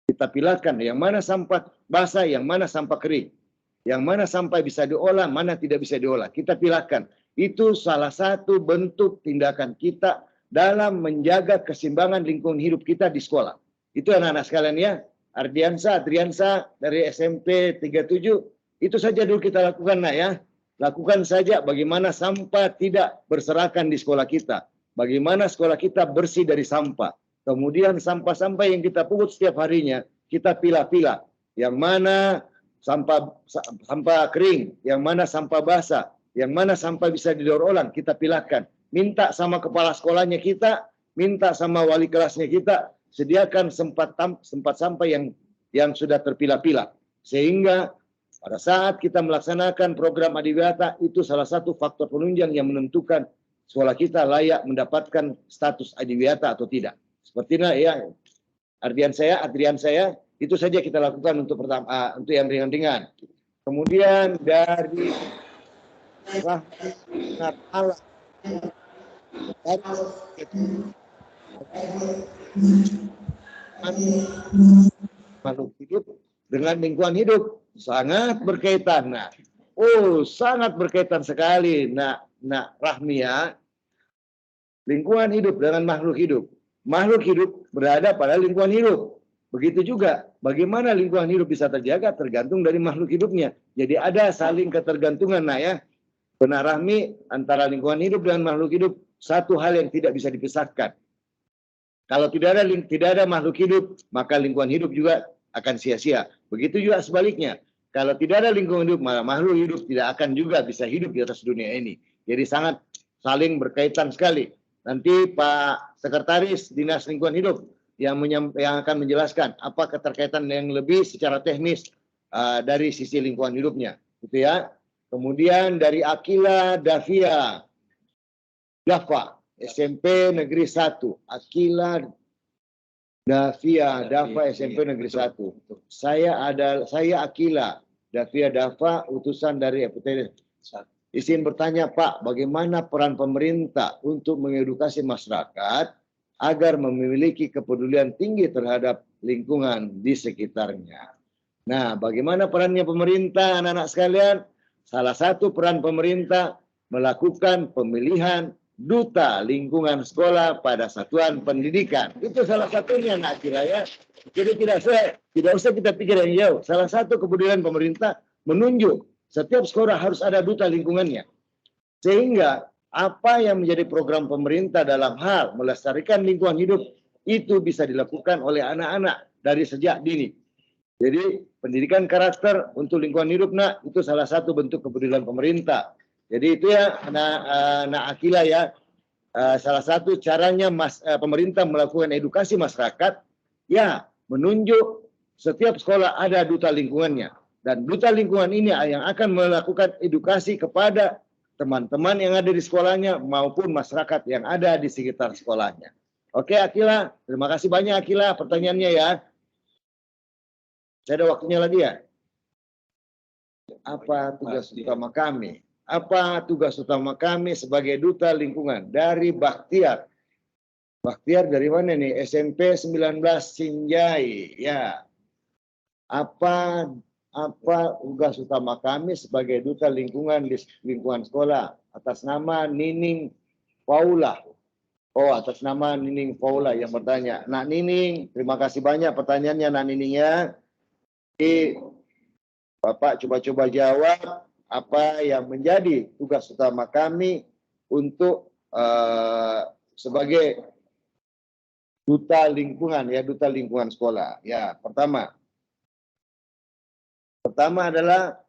Kita pilahkan yang mana sampah basah, yang mana sampah kering. Yang mana sampah bisa diolah, mana tidak bisa diolah. Kita pilahkan. Itu salah satu bentuk tindakan kita dalam menjaga keseimbangan lingkungan hidup kita di sekolah. Itu anak-anak sekalian ya. Adriansa dari SMP 37. Itu saja dulu kita lakukan nak ya. Lakukan saja bagaimana sampah tidak berserakan di sekolah kita. Bagaimana sekolah kita bersih dari sampah. Kemudian sampah-sampah yang kita pungut setiap harinya, kita pilah-pilah. Yang mana sampah kering, yang mana sampah basah, yang mana sampah bisa didaur ulang, kita pilahkan. Minta sama kepala sekolahnya kita, minta sama wali kelasnya kita, sediakan sempat sampah yang sudah terpilah-pilah. Sehingga pada saat kita melaksanakan program Adiwiyata, itu salah satu faktor penunjang yang menentukan sekolah kita layak mendapatkan status Adiwiyata atau tidak. Seperti ya, Adrian saya, itu saja kita lakukan untuk pertama, untuk yang ringan-ringan. Kemudian dari alat makhluk hidup dengan lingkungan hidup sangat berkaitan. Sangat berkaitan sekali, nak Rahmi ya. Lingkungan hidup dengan makhluk hidup. Makhluk hidup berada pada lingkungan hidup. Begitu juga, bagaimana lingkungan hidup bisa terjaga tergantung dari makhluk hidupnya. Jadi ada saling ketergantungan, ya. Benar Rahmi, antara lingkungan hidup dan makhluk hidup satu hal yang tidak bisa dipisahkan. Kalau tidak ada makhluk hidup, maka lingkungan hidup juga akan sia-sia. Begitu juga sebaliknya. Kalau tidak ada lingkungan hidup, maka makhluk hidup tidak akan juga bisa hidup di atas dunia ini. Jadi sangat saling berkaitan sekali. Nanti Pak Sekretaris Dinas Lingkungan Hidup yang akan menjelaskan apa keterkaitan yang lebih secara teknis dari sisi lingkungan hidupnya, gitu ya. Kemudian dari Akila Dafa SMP Negeri 1. Akila Dafa SMP Negeri 1. Saya Akila Dafa utusan dari FPTD. Izin bertanya Pak, bagaimana peran pemerintah untuk mengedukasi masyarakat agar memiliki kepedulian tinggi terhadap lingkungan di sekitarnya. Nah, bagaimana perannya pemerintah, anak-anak sekalian? Salah satu peran pemerintah melakukan pemilihan duta lingkungan sekolah pada satuan pendidikan. Itu salah satunya, nak kira ya. Jadi tidak usah kita pikir yang jauh. Salah satu kepedulian pemerintah menunjuk setiap sekolah harus ada duta lingkungannya. Sehingga apa yang menjadi program pemerintah dalam hal melestarikan lingkungan hidup itu bisa dilakukan oleh anak-anak dari sejak dini. Jadi pendidikan karakter untuk lingkungan hidup nak itu salah satu bentuk kepedulian pemerintah. Jadi itu ya Nak Akila ya, salah satu caranya pemerintah melakukan edukasi masyarakat ya menunjuk setiap sekolah ada duta lingkungannya, dan duta lingkungan ini yang akan melakukan edukasi kepada teman-teman yang ada di sekolahnya maupun masyarakat yang ada di sekitar sekolahnya. Oke Akila, terima kasih banyak Akila pertanyaannya ya. Saya ada waktunya lagi ya. Apa tugas utama kami? Apa tugas utama kami sebagai duta lingkungan? Dari Bakhtiar. Bakhtiar dari mana nih? SMP 19 Sinjai. Ya. Apa tugas utama kami sebagai duta lingkungan di lingkungan sekolah? Atas nama Nining Paula. Oh, atas nama Nining Paula yang bertanya. Nak Nining, terima kasih banyak pertanyaannya Nak Nining ya. Jadi, Bapak coba-coba jawab apa yang menjadi tugas utama kami untuk sebagai duta lingkungan ya, duta lingkungan sekolah. Ya, pertama adalah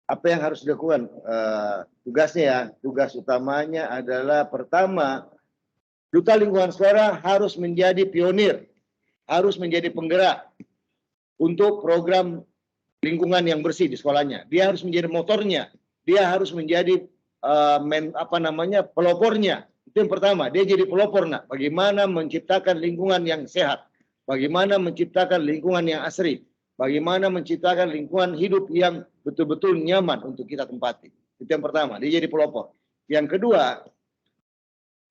apa yang harus dilakukan tugasnya ya. Tugas utamanya adalah pertama, duta lingkungan sekolah harus menjadi pionir, harus menjadi penggerak untuk program lingkungan yang bersih di sekolahnya. Dia harus menjadi motornya, dia harus menjadi pelopornya. Itu yang pertama, dia jadi pelopor nak. Bagaimana menciptakan lingkungan yang sehat, bagaimana menciptakan lingkungan yang asri, bagaimana menciptakan lingkungan hidup yang betul-betul nyaman untuk kita tempati. Itu yang pertama, dia jadi pelopor. Yang kedua,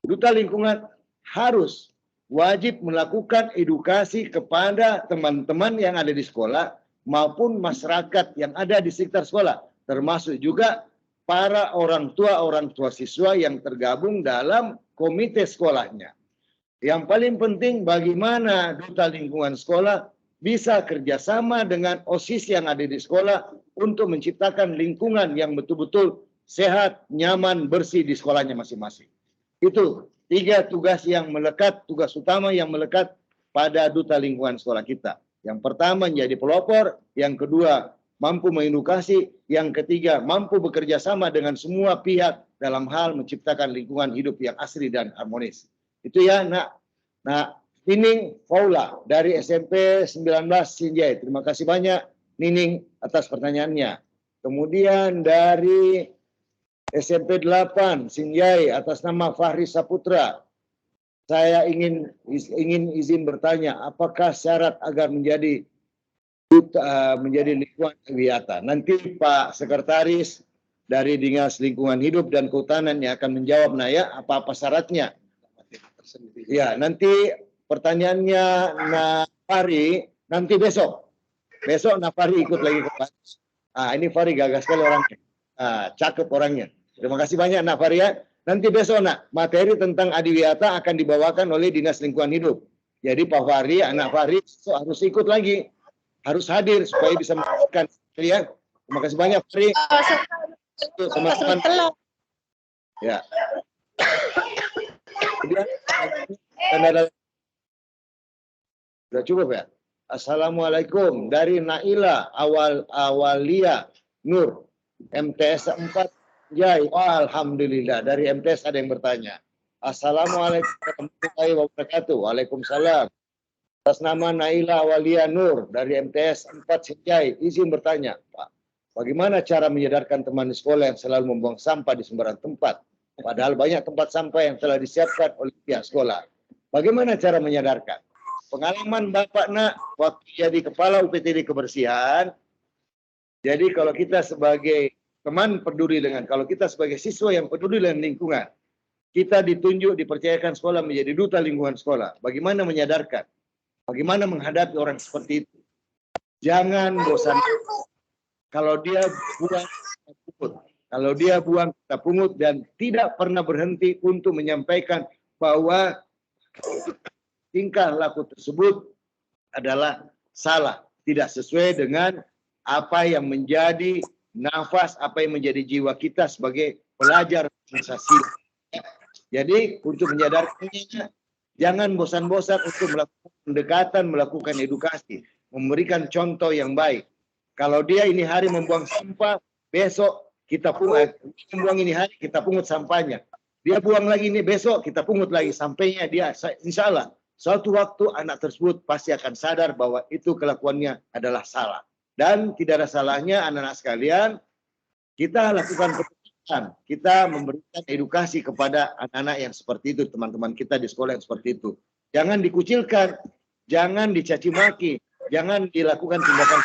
duta lingkungan harus wajib melakukan edukasi kepada teman-teman yang ada di sekolah maupun masyarakat yang ada di sekitar sekolah, termasuk juga para orang tua siswa yang tergabung dalam komite sekolahnya. Yang paling penting bagaimana duta lingkungan sekolah bisa kerjasama dengan OSIS yang ada di sekolah untuk menciptakan lingkungan yang betul-betul sehat, nyaman, bersih di sekolahnya masing-masing. Itu 3 tugas yang melekat, tugas utama yang melekat pada duta lingkungan sekolah kita. Yang pertama menjadi pelopor, yang kedua mampu mengedukasi, yang ketiga mampu bekerja sama dengan semua pihak dalam hal menciptakan lingkungan hidup yang asri dan harmonis. Itu ya Nak Nining Paula dari SMP 19 Sinjai. Terima kasih banyak Nining atas pertanyaannya. Kemudian dari SMP 8 Sinjai atas nama Fahri Saputra. Saya ingin izin bertanya, apakah syarat agar menjadi lingkungan kegiatan? Nanti Pak Sekretaris dari Dinas Lingkungan Hidup dan Kehutanan yang akan menjawab ya, apa syaratnya. Ya, nanti pertanyaannya Nafari nanti besok. Besok Nafari ikut lagi ke Pak. Ini Fahri gagah sekali orangnya. Cakep orangnya. Terima kasih banyak Nak Faria. Nanti besok Nak, materi tentang adiwiyata akan dibawakan oleh Dinas Lingkungan Hidup. Jadi Pak Fahri, anak Fahri harus ikut lagi. Harus hadir supaya bisa melakukan. Ya. Terima kasih banyak Fahri. Teman-teman. Ya. Kemudian, sudah cukup ya? Assalamualaikum dari Naila Awalia Nur MTS 4 Jai. Alhamdulillah dari MTS ada yang bertanya. Assalamualaikum warahmatullahi wabarakatuh. Waalaikumsalam. Atas nama Naila Awalia Nur dari MTS 4 Sinjai, izin bertanya, Pak, bagaimana cara menyadarkan teman di sekolah yang selalu membuang sampah di sembarang tempat? Padahal banyak tempat sampah yang telah disiapkan oleh pihak sekolah. Bagaimana cara menyadarkan? Pengalaman Bapak Nak, waktu jadi kepala UPTD kebersihan, jadi kalau kita sebagai teman peduli kalau kita sebagai siswa yang peduli dengan lingkungan, kita ditunjuk, dipercayakan sekolah menjadi duta lingkungan sekolah. Bagaimana menyadarkan? Bagaimana menghadapi orang seperti itu? Jangan bosan. Kalau dia buang, kita pungut. Kalau dia buang, kita pungut, dan tidak pernah berhenti untuk menyampaikan bahwa tingkah laku tersebut adalah salah, tidak sesuai dengan apa yang menjadi nafas, apa yang menjadi jiwa kita sebagai pelajar sensasi. Jadi untuk menyadarkannya, jangan bosan-bosan untuk melakukan pendekatan, melakukan edukasi, memberikan contoh yang baik. Kalau dia ini hari membuang sampah, besok kita pungut, membuang ini hari kita pungut sampahnya. Dia buang lagi ini besok kita pungut lagi sampainya dia. Insya Allah suatu waktu anak tersebut pasti akan sadar bahwa itu kelakuannya adalah salah. Dan tidak ada salahnya anak-anak sekalian kita lakukan pendidikan, kita memberikan edukasi kepada anak-anak yang seperti itu, teman-teman kita di sekolah yang seperti itu. Jangan dikucilkan, jangan dicaci maki, jangan dilakukan tindakan,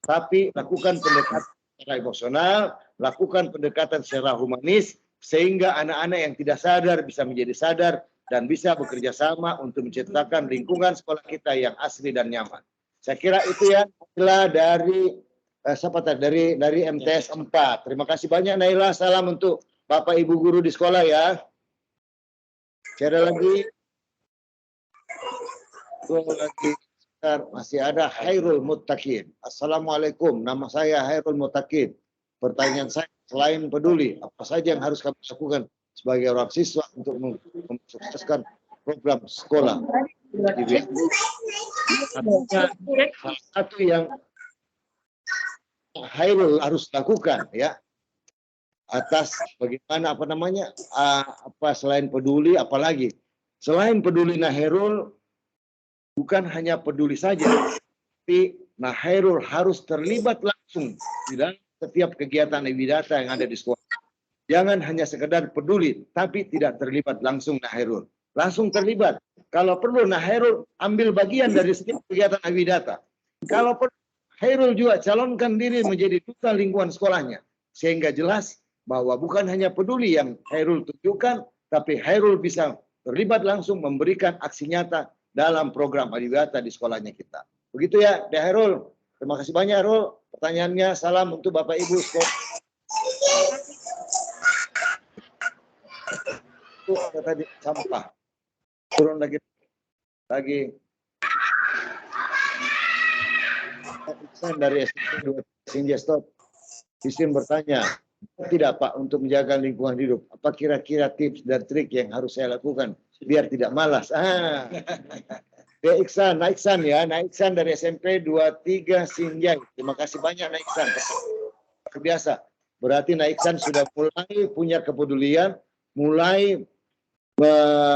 tapi lakukan pendekatan secara emosional, lakukan pendekatan secara humanis, sehingga anak-anak yang tidak sadar bisa menjadi sadar dan bisa bekerja sama untuk menciptakan lingkungan sekolah kita yang asli dan nyaman. Saya kira itu ya dari dari MTS 4. Terima kasih banyak Naila. Salam untuk Bapak Ibu guru di sekolah ya. Ada lagi. Masih ada Hairul Muttaqin. Assalamualaikum. Nama saya Hairul Muttaqin. Pertanyaan saya, selain peduli, apa saja yang harus kami lakukan sebagai orang siswa untuk mensukseskan program sekolah? Salah satu yang Hairul harus lakukan ya, atas bagaimana selain peduli, apalagi selain peduli Hairul bukan hanya peduli saja, tapi Hairul harus terlibat langsung di dalam setiap kegiatan Abidata yang ada di sekolah. Jangan hanya sekedar peduli, tapi tidak terlibat langsung Hairul. Langsung terlibat. Kalau perlu Hairul ambil bagian dari setiap kegiatan Abidata. Kalau perlu Hairul juga calonkan diri menjadi duta lingkungan sekolahnya. Sehingga jelas bahwa bukan hanya peduli yang Hairul tunjukkan, tapi Hairul bisa terlibat langsung memberikan aksi nyata dalam program Abidata di sekolahnya kita. Begitu ya, Hairul. Terima kasih banyak, Hairul. Pertanyaannya, salam untuk Bapak Ibu sekolah. Itu ada tadi sampah. Turun lagi. Dari SMP 2 Sinjastop. Sistem bertanya, tidak Pak untuk menjaga lingkungan hidup? Apa kira-kira tips dan trik yang harus saya lakukan biar tidak malas? Naiksan ya, Naiksan dari SMP 23 Sinjai. Terima kasih banyak Naiksan. Luar biasa. Berarti Naiksan sudah mulai punya kepedulian, mulai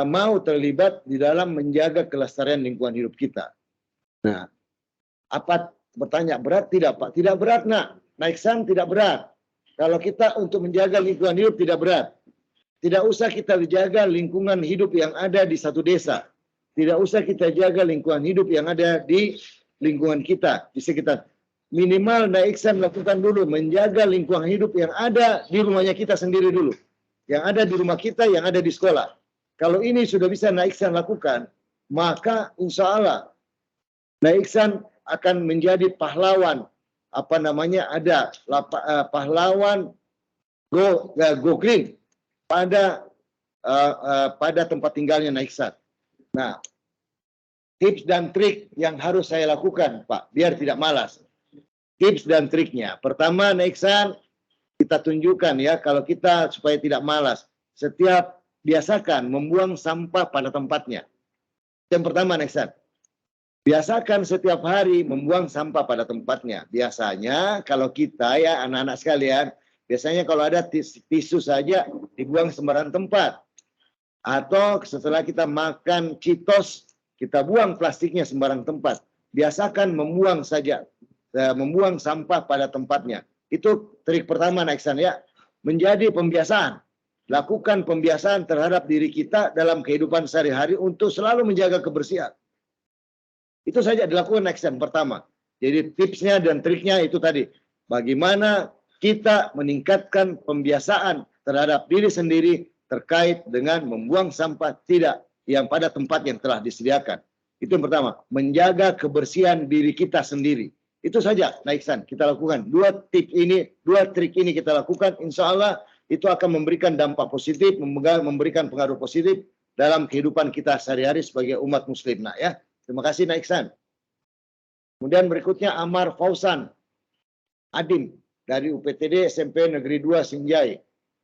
mau terlibat di dalam menjaga kelestarian lingkungan hidup kita. Nah, apa bertanya berat tidak Pak? Tidak berat nak. Naiksan tidak berat. Kalau kita untuk menjaga lingkungan hidup tidak berat. Tidak usah kita jaga lingkungan hidup yang ada di satu desa. Tidak usah kita jaga lingkungan hidup yang ada di lingkungan kita, di sekitar. Minimal Naiksan lakukan dulu, menjaga lingkungan hidup yang ada di rumahnya kita sendiri dulu. Yang ada di rumah kita, yang ada di sekolah. Kalau ini sudah bisa Naiksan lakukan, maka insya Allah Naiksan akan menjadi pahlawan. Pahlawan Go Green pada tempat tinggalnya Naiksan. Nah, tips dan trik yang harus saya lakukan, Pak, biar tidak malas. Tips dan triknya. Pertama, Naiksan, kita tunjukkan ya, kalau kita supaya tidak malas. Biasakan membuang sampah pada tempatnya. Yang pertama, Naiksan. Biasakan setiap hari membuang sampah pada tempatnya. Biasanya kalau kita ya, anak-anak sekalian, biasanya kalau ada tisu saja dibuang sembarang tempat. Atau setelah kita makan Cheetos, kita buang plastiknya sembarang tempat. Biasakan membuang saja, membuang sampah pada tempatnya. Itu trik pertama Naiksan ya. Menjadi pembiasaan. Lakukan pembiasaan terhadap diri kita dalam kehidupan sehari-hari untuk selalu menjaga kebersihan. Itu saja dilakukan Naiksan pertama. Jadi tipsnya dan triknya itu tadi. Bagaimana kita meningkatkan pembiasaan terhadap diri sendiri terkait dengan membuang sampah tidak yang pada tempat yang telah disediakan. Itu yang pertama, menjaga kebersihan diri kita sendiri. Itu saja Naiksan kita lakukan. Dua trik ini kita lakukan, insya Allah itu akan memberikan dampak positif, memberikan pengaruh positif dalam kehidupan kita sehari-hari sebagai umat muslim. Nah ya, terima kasih Naiksan. Kemudian berikutnya Amar Fausan Adim dari UPTD SMP Negeri 2 Sinjai.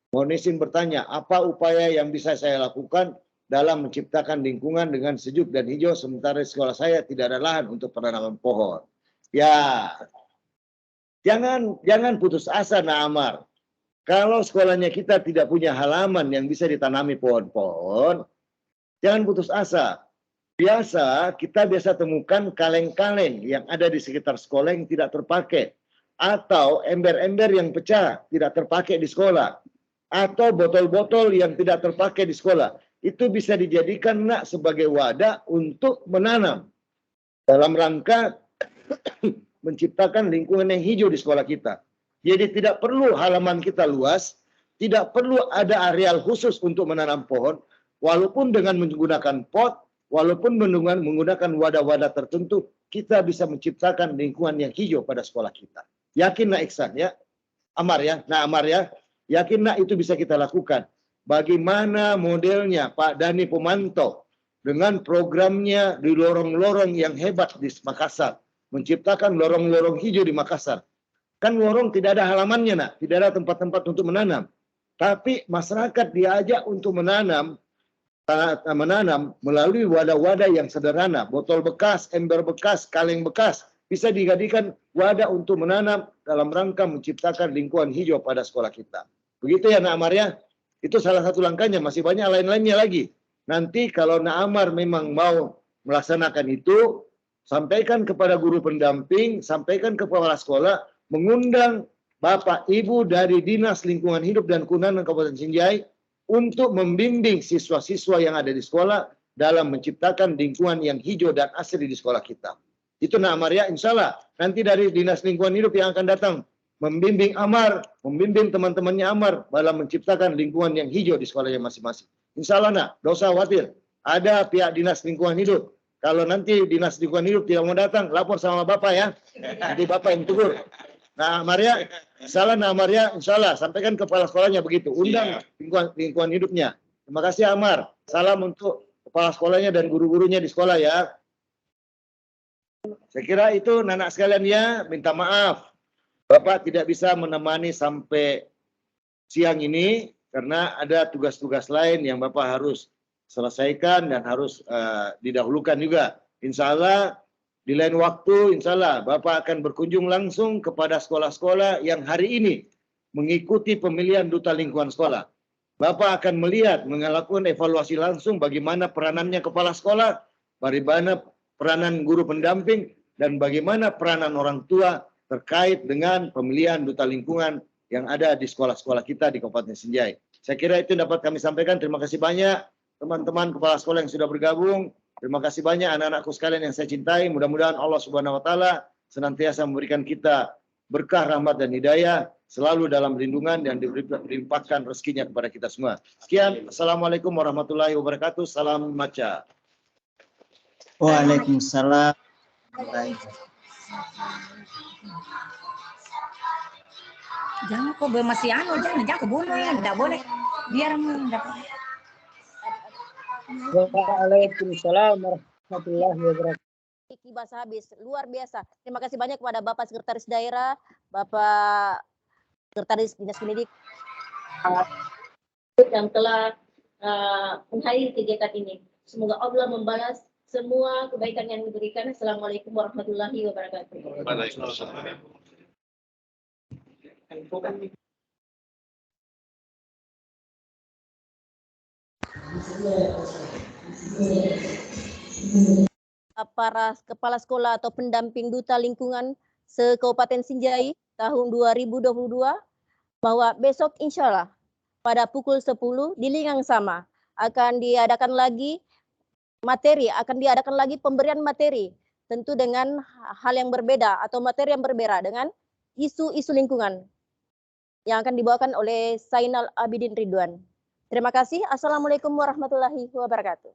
Mohon izin bertanya, apa upaya yang bisa saya lakukan dalam menciptakan lingkungan dengan sejuk dan hijau sementara di sekolah saya tidak ada lahan untuk penanaman pohon? Ya, jangan putus asa, Nak Amar. Kalau sekolahnya kita tidak punya halaman yang bisa ditanami pohon-pohon, jangan putus asa. Kita biasa temukan kaleng-kaleng yang ada di sekitar sekolah yang tidak terpakai. Atau ember-ember yang pecah tidak terpakai di sekolah. Atau botol-botol yang tidak terpakai di sekolah. Itu bisa dijadikan nak sebagai wadah untuk menanam. Dalam rangka menciptakan lingkungan yang hijau di sekolah kita. Jadi tidak perlu halaman kita luas, tidak perlu ada areal khusus untuk menanam pohon, walaupun dengan menggunakan pot, walaupun menggunakan wadah-wadah tertentu, kita bisa menciptakan lingkungan yang hijau pada sekolah kita. Yakin nak Iksan ya? Amar ya? Nah Amar ya? Yakin nak itu bisa kita lakukan? Bagaimana modelnya Pak Dhani Pomanto dengan programnya di lorong-lorong yang hebat di Makassar, menciptakan lorong-lorong hijau di Makassar. Kan lorong tidak ada halamannya, nak, tidak ada tempat-tempat untuk menanam. Tapi masyarakat diajak untuk menanam melalui wadah-wadah yang sederhana, botol bekas, ember bekas, kaleng bekas, bisa dijadikan wadah untuk menanam dalam rangka menciptakan lingkungan hijau pada sekolah kita. Begitu ya, Nak Amar ya? Itu salah satu langkahnya, masih banyak lain-lainnya lagi. Nanti kalau Nak Amar memang mau melaksanakan itu, sampaikan kepada guru pendamping, sampaikan ke kepala sekolah, mengundang Bapak Ibu dari Dinas Lingkungan Hidup dan Kehutanan Kabupaten Sinjai untuk membimbing siswa-siswa yang ada di sekolah dalam menciptakan lingkungan yang hijau dan asri di sekolah kita. Itu Nak Amar ya, insya Allah nanti dari Dinas Lingkungan Hidup yang akan datang membimbing Amar, membimbing teman-temannya Amar dalam menciptakan lingkungan yang hijau di sekolahnya masing-masing. Insya Allah nak, tidak usah khawatir. Ada pihak Dinas Lingkungan Hidup. Kalau nanti Dinas Lingkungan Hidup tidak mau datang, lapor sama Bapak ya. Nanti Bapak yang tegur. Nah, Maria, salah Nah Maria, insya Allah sampaikan kepala sekolahnya begitu. Undang lingkungan hidupnya. Terima kasih Amar. Salam untuk kepala sekolahnya dan guru-gurunya di sekolah ya. Saya kira itu anak sekalian ya. Minta maaf, Bapak tidak bisa menemani sampai siang ini karena ada tugas-tugas lain yang Bapak harus selesaikan dan harus didahulukan juga. Insya Allah di lain waktu, insya Allah Bapak akan berkunjung langsung kepada sekolah-sekolah yang hari ini mengikuti pemilihan duta lingkungan sekolah. Bapak akan melihat, melakukan evaluasi langsung bagaimana peranannya kepala sekolah, bagaimana peranan guru pendamping, dan bagaimana peranan orang tua terkait dengan pemilihan duta lingkungan yang ada di sekolah-sekolah kita di Kabupaten Sinjai. Saya kira itu dapat kami sampaikan. Terima kasih banyak teman-teman kepala sekolah yang sudah bergabung. Terima kasih banyak anak-anakku sekalian yang saya cintai. Mudah-mudahan Allah Subhanahu wa taala senantiasa memberikan kita berkah, rahmat dan hidayah selalu dalam lindungan dan dilimpahkan rezekinya kepada kita semua. Sekian. Assalamualaikum warahmatullahi wabarakatuh. Salam maca. Waalaikumsalam. Jangan kok masih jangan kebunuh ya, tidak boleh. Biar mendapat. Waalaikumsalam warahmatullahi wabarakatuh. Bahasa habis, luar biasa. Terima kasih banyak kepada Bapak Sekretaris Daerah, Bapak Sekretaris Dinas Pendidikan yang telah menghadiri kegiatan ini. Semoga Allah membalas semua kebaikan yang diberikan. Assalamualaikum warahmatullahi wabarakatuh. Waalaikumsalam. Para kepala sekolah atau pendamping duta lingkungan se-Kabupaten Sinjai tahun 2022 bahwa besok insya Allah pada pukul 10 di link yang sama akan diadakan lagi pemberian materi tentu dengan hal yang berbeda atau materi yang berbeda dengan isu-isu lingkungan yang akan dibawakan oleh Zainal Abidin Ridwan. Terima kasih. Assalamualaikum warahmatullahi wabarakatuh.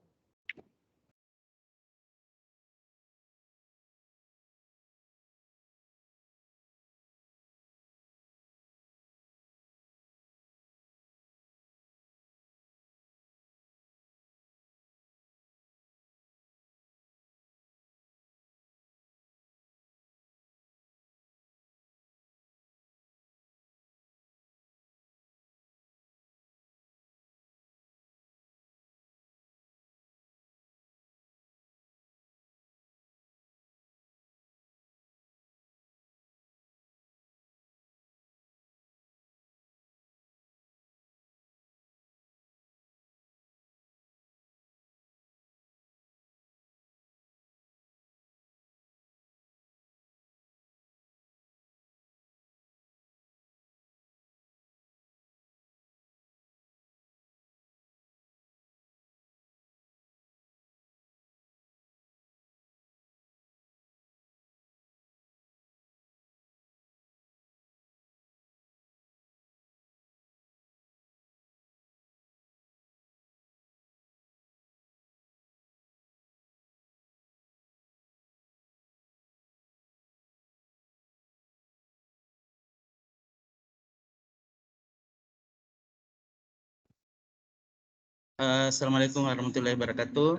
Assalamualaikum warahmatullahi wabarakatuh.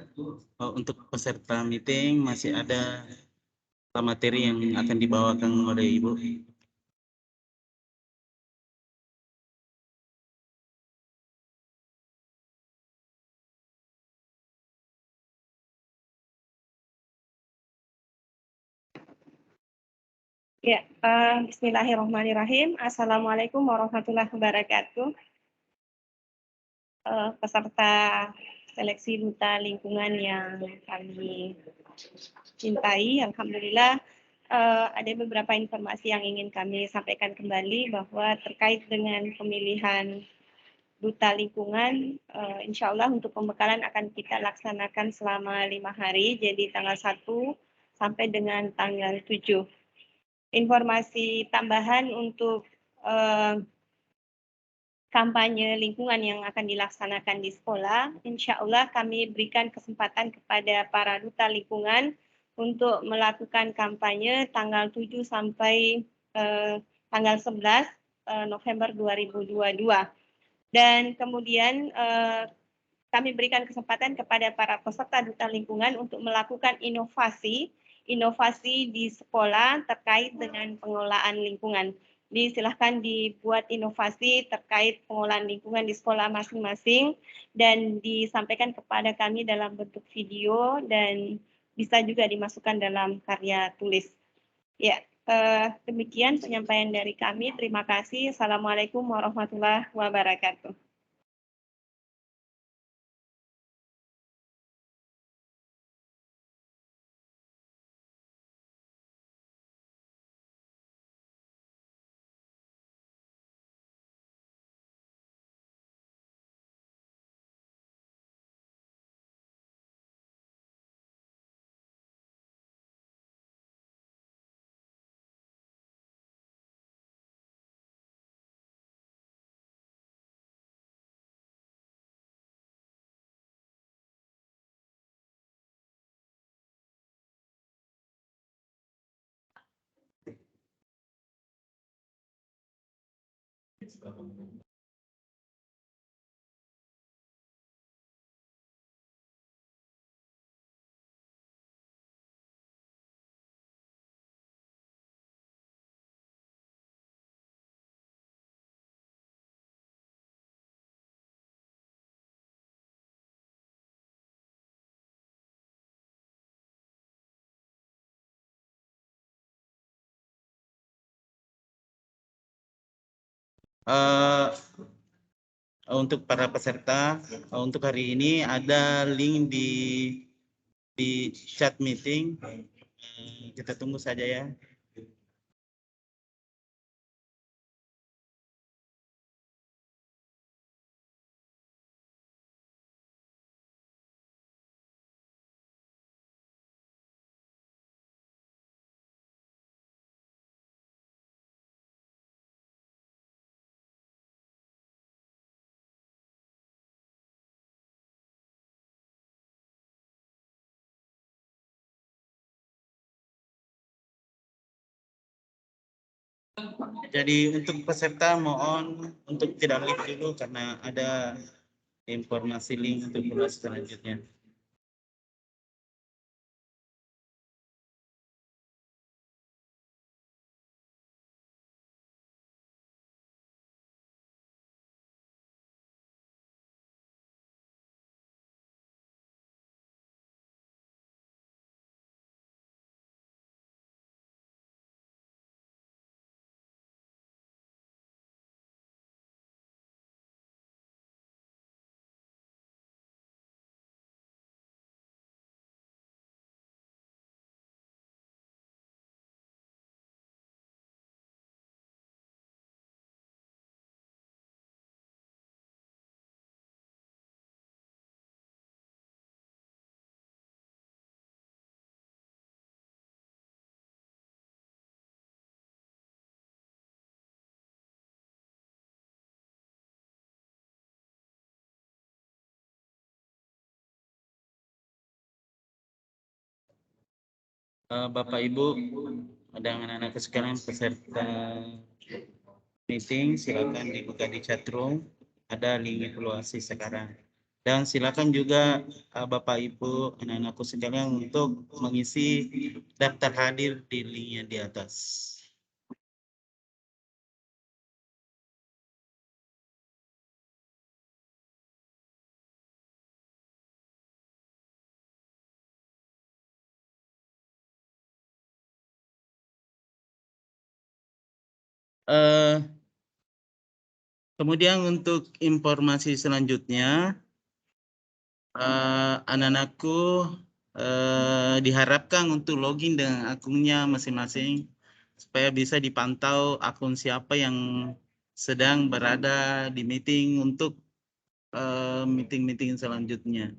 Untuk peserta meeting masih ada materi yang akan dibawakan oleh Ibu. Ya, Bismillahirrahmanirrahim. Assalamualaikum warahmatullahi wabarakatuh. Peserta seleksi duta lingkungan yang kami cintai, alhamdulillah ada beberapa informasi yang ingin kami sampaikan kembali bahwa terkait dengan pemilihan duta lingkungan, insya Allah untuk pembekalan akan kita laksanakan selama 5 hari, jadi tanggal 1 sampai dengan tanggal 7. Informasi tambahan untuk kampanye lingkungan yang akan dilaksanakan di sekolah, insya Allah kami berikan kesempatan kepada para duta lingkungan untuk melakukan kampanye tanggal 7 sampai tanggal 11 November 2022. Dan kemudian kami berikan kesempatan kepada para peserta duta lingkungan untuk melakukan inovasi di sekolah terkait dengan pengelolaan lingkungan. Silahkan dibuat inovasi terkait pengelolaan lingkungan di sekolah masing-masing dan disampaikan kepada kami dalam bentuk video dan bisa juga dimasukkan dalam karya tulis. Ya, demikian penyampaian dari kami. Terima kasih. Assalamualaikum warahmatullahi wabarakatuh. Untuk para peserta, untuk hari ini ada link di chat meeting. Kita tunggu saja ya. Jadi untuk peserta mohon untuk tidak live dulu karena ada informasi link untuk kelas selanjutnya. Bapak Ibu dan anak-anak sekalian peserta meeting, silakan dibuka di chat room. Ada link evaluasi sekarang. Dan silakan juga Bapak Ibu anak-anakku sekalian untuk mengisi daftar hadir di linknya di atas. Kemudian untuk informasi selanjutnya, anak-anakku diharapkan untuk login dengan akunnya masing-masing supaya bisa dipantau akun siapa yang sedang berada di meeting untuk meeting-meeting selanjutnya.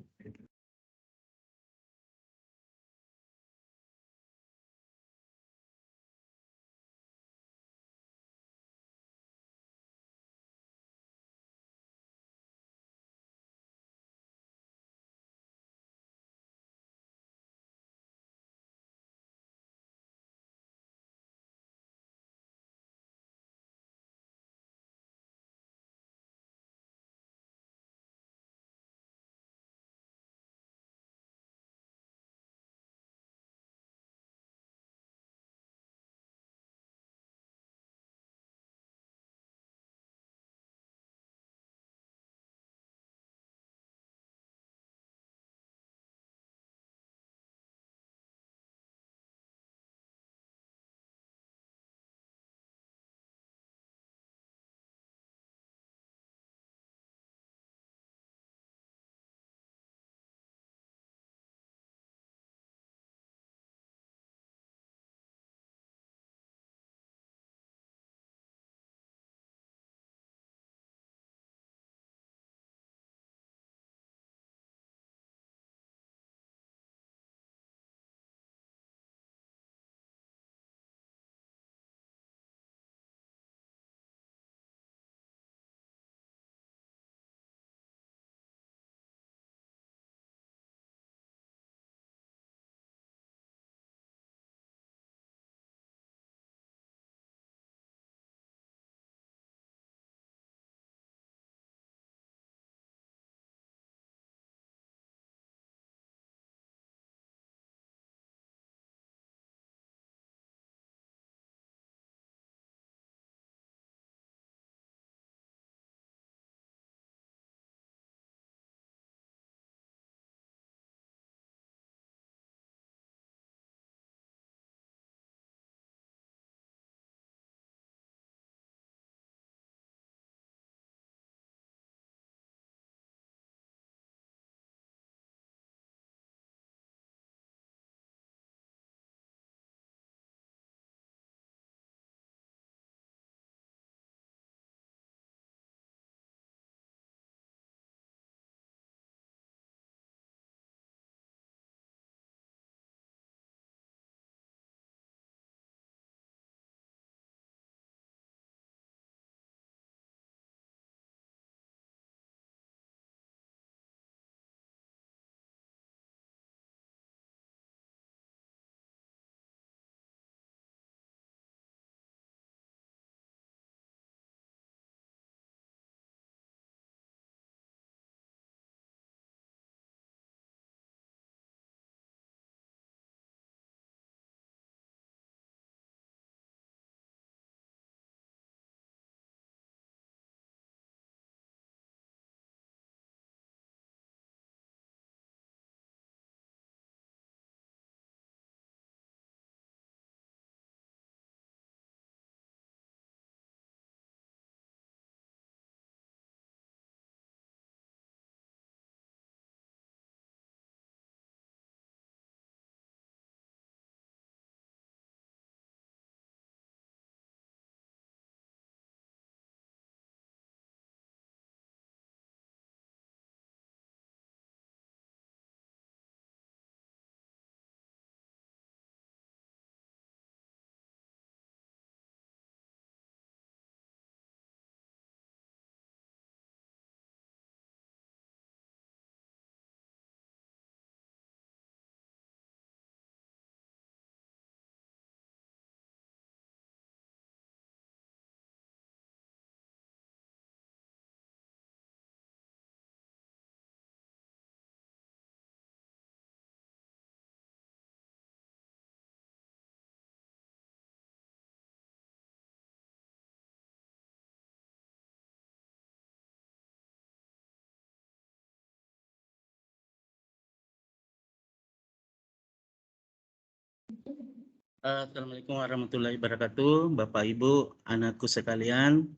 Assalamualaikum warahmatullahi wabarakatuh, Bapak Ibu, anakku sekalian.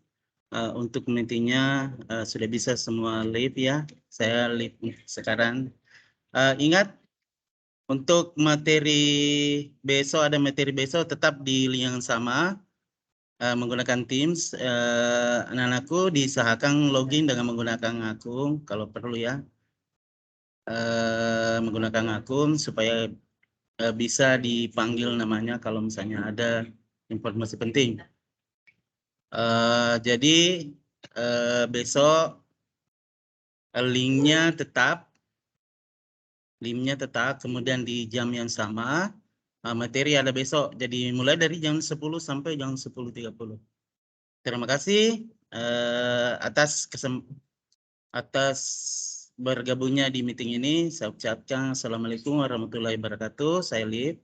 Untuk meetingnya sudah bisa semua live ya. Saya live sekarang. Ingat untuk materi besok, ada materi besok tetap di link yang sama menggunakan Teams. Anak-anakku diusahakan login dengan menggunakan akun kalau perlu ya. Menggunakan akun supaya bisa dipanggil namanya kalau misalnya ada informasi penting. Jadi besok linknya tetap, kemudian di jam yang sama. Materi ada besok, jadi mulai dari jam 10 sampai jam 10.30. Terima kasih atas bergabungnya di meeting ini. Saya ucapkan Assalamualaikum warahmatullahi wabarakatuh. Saya Lip.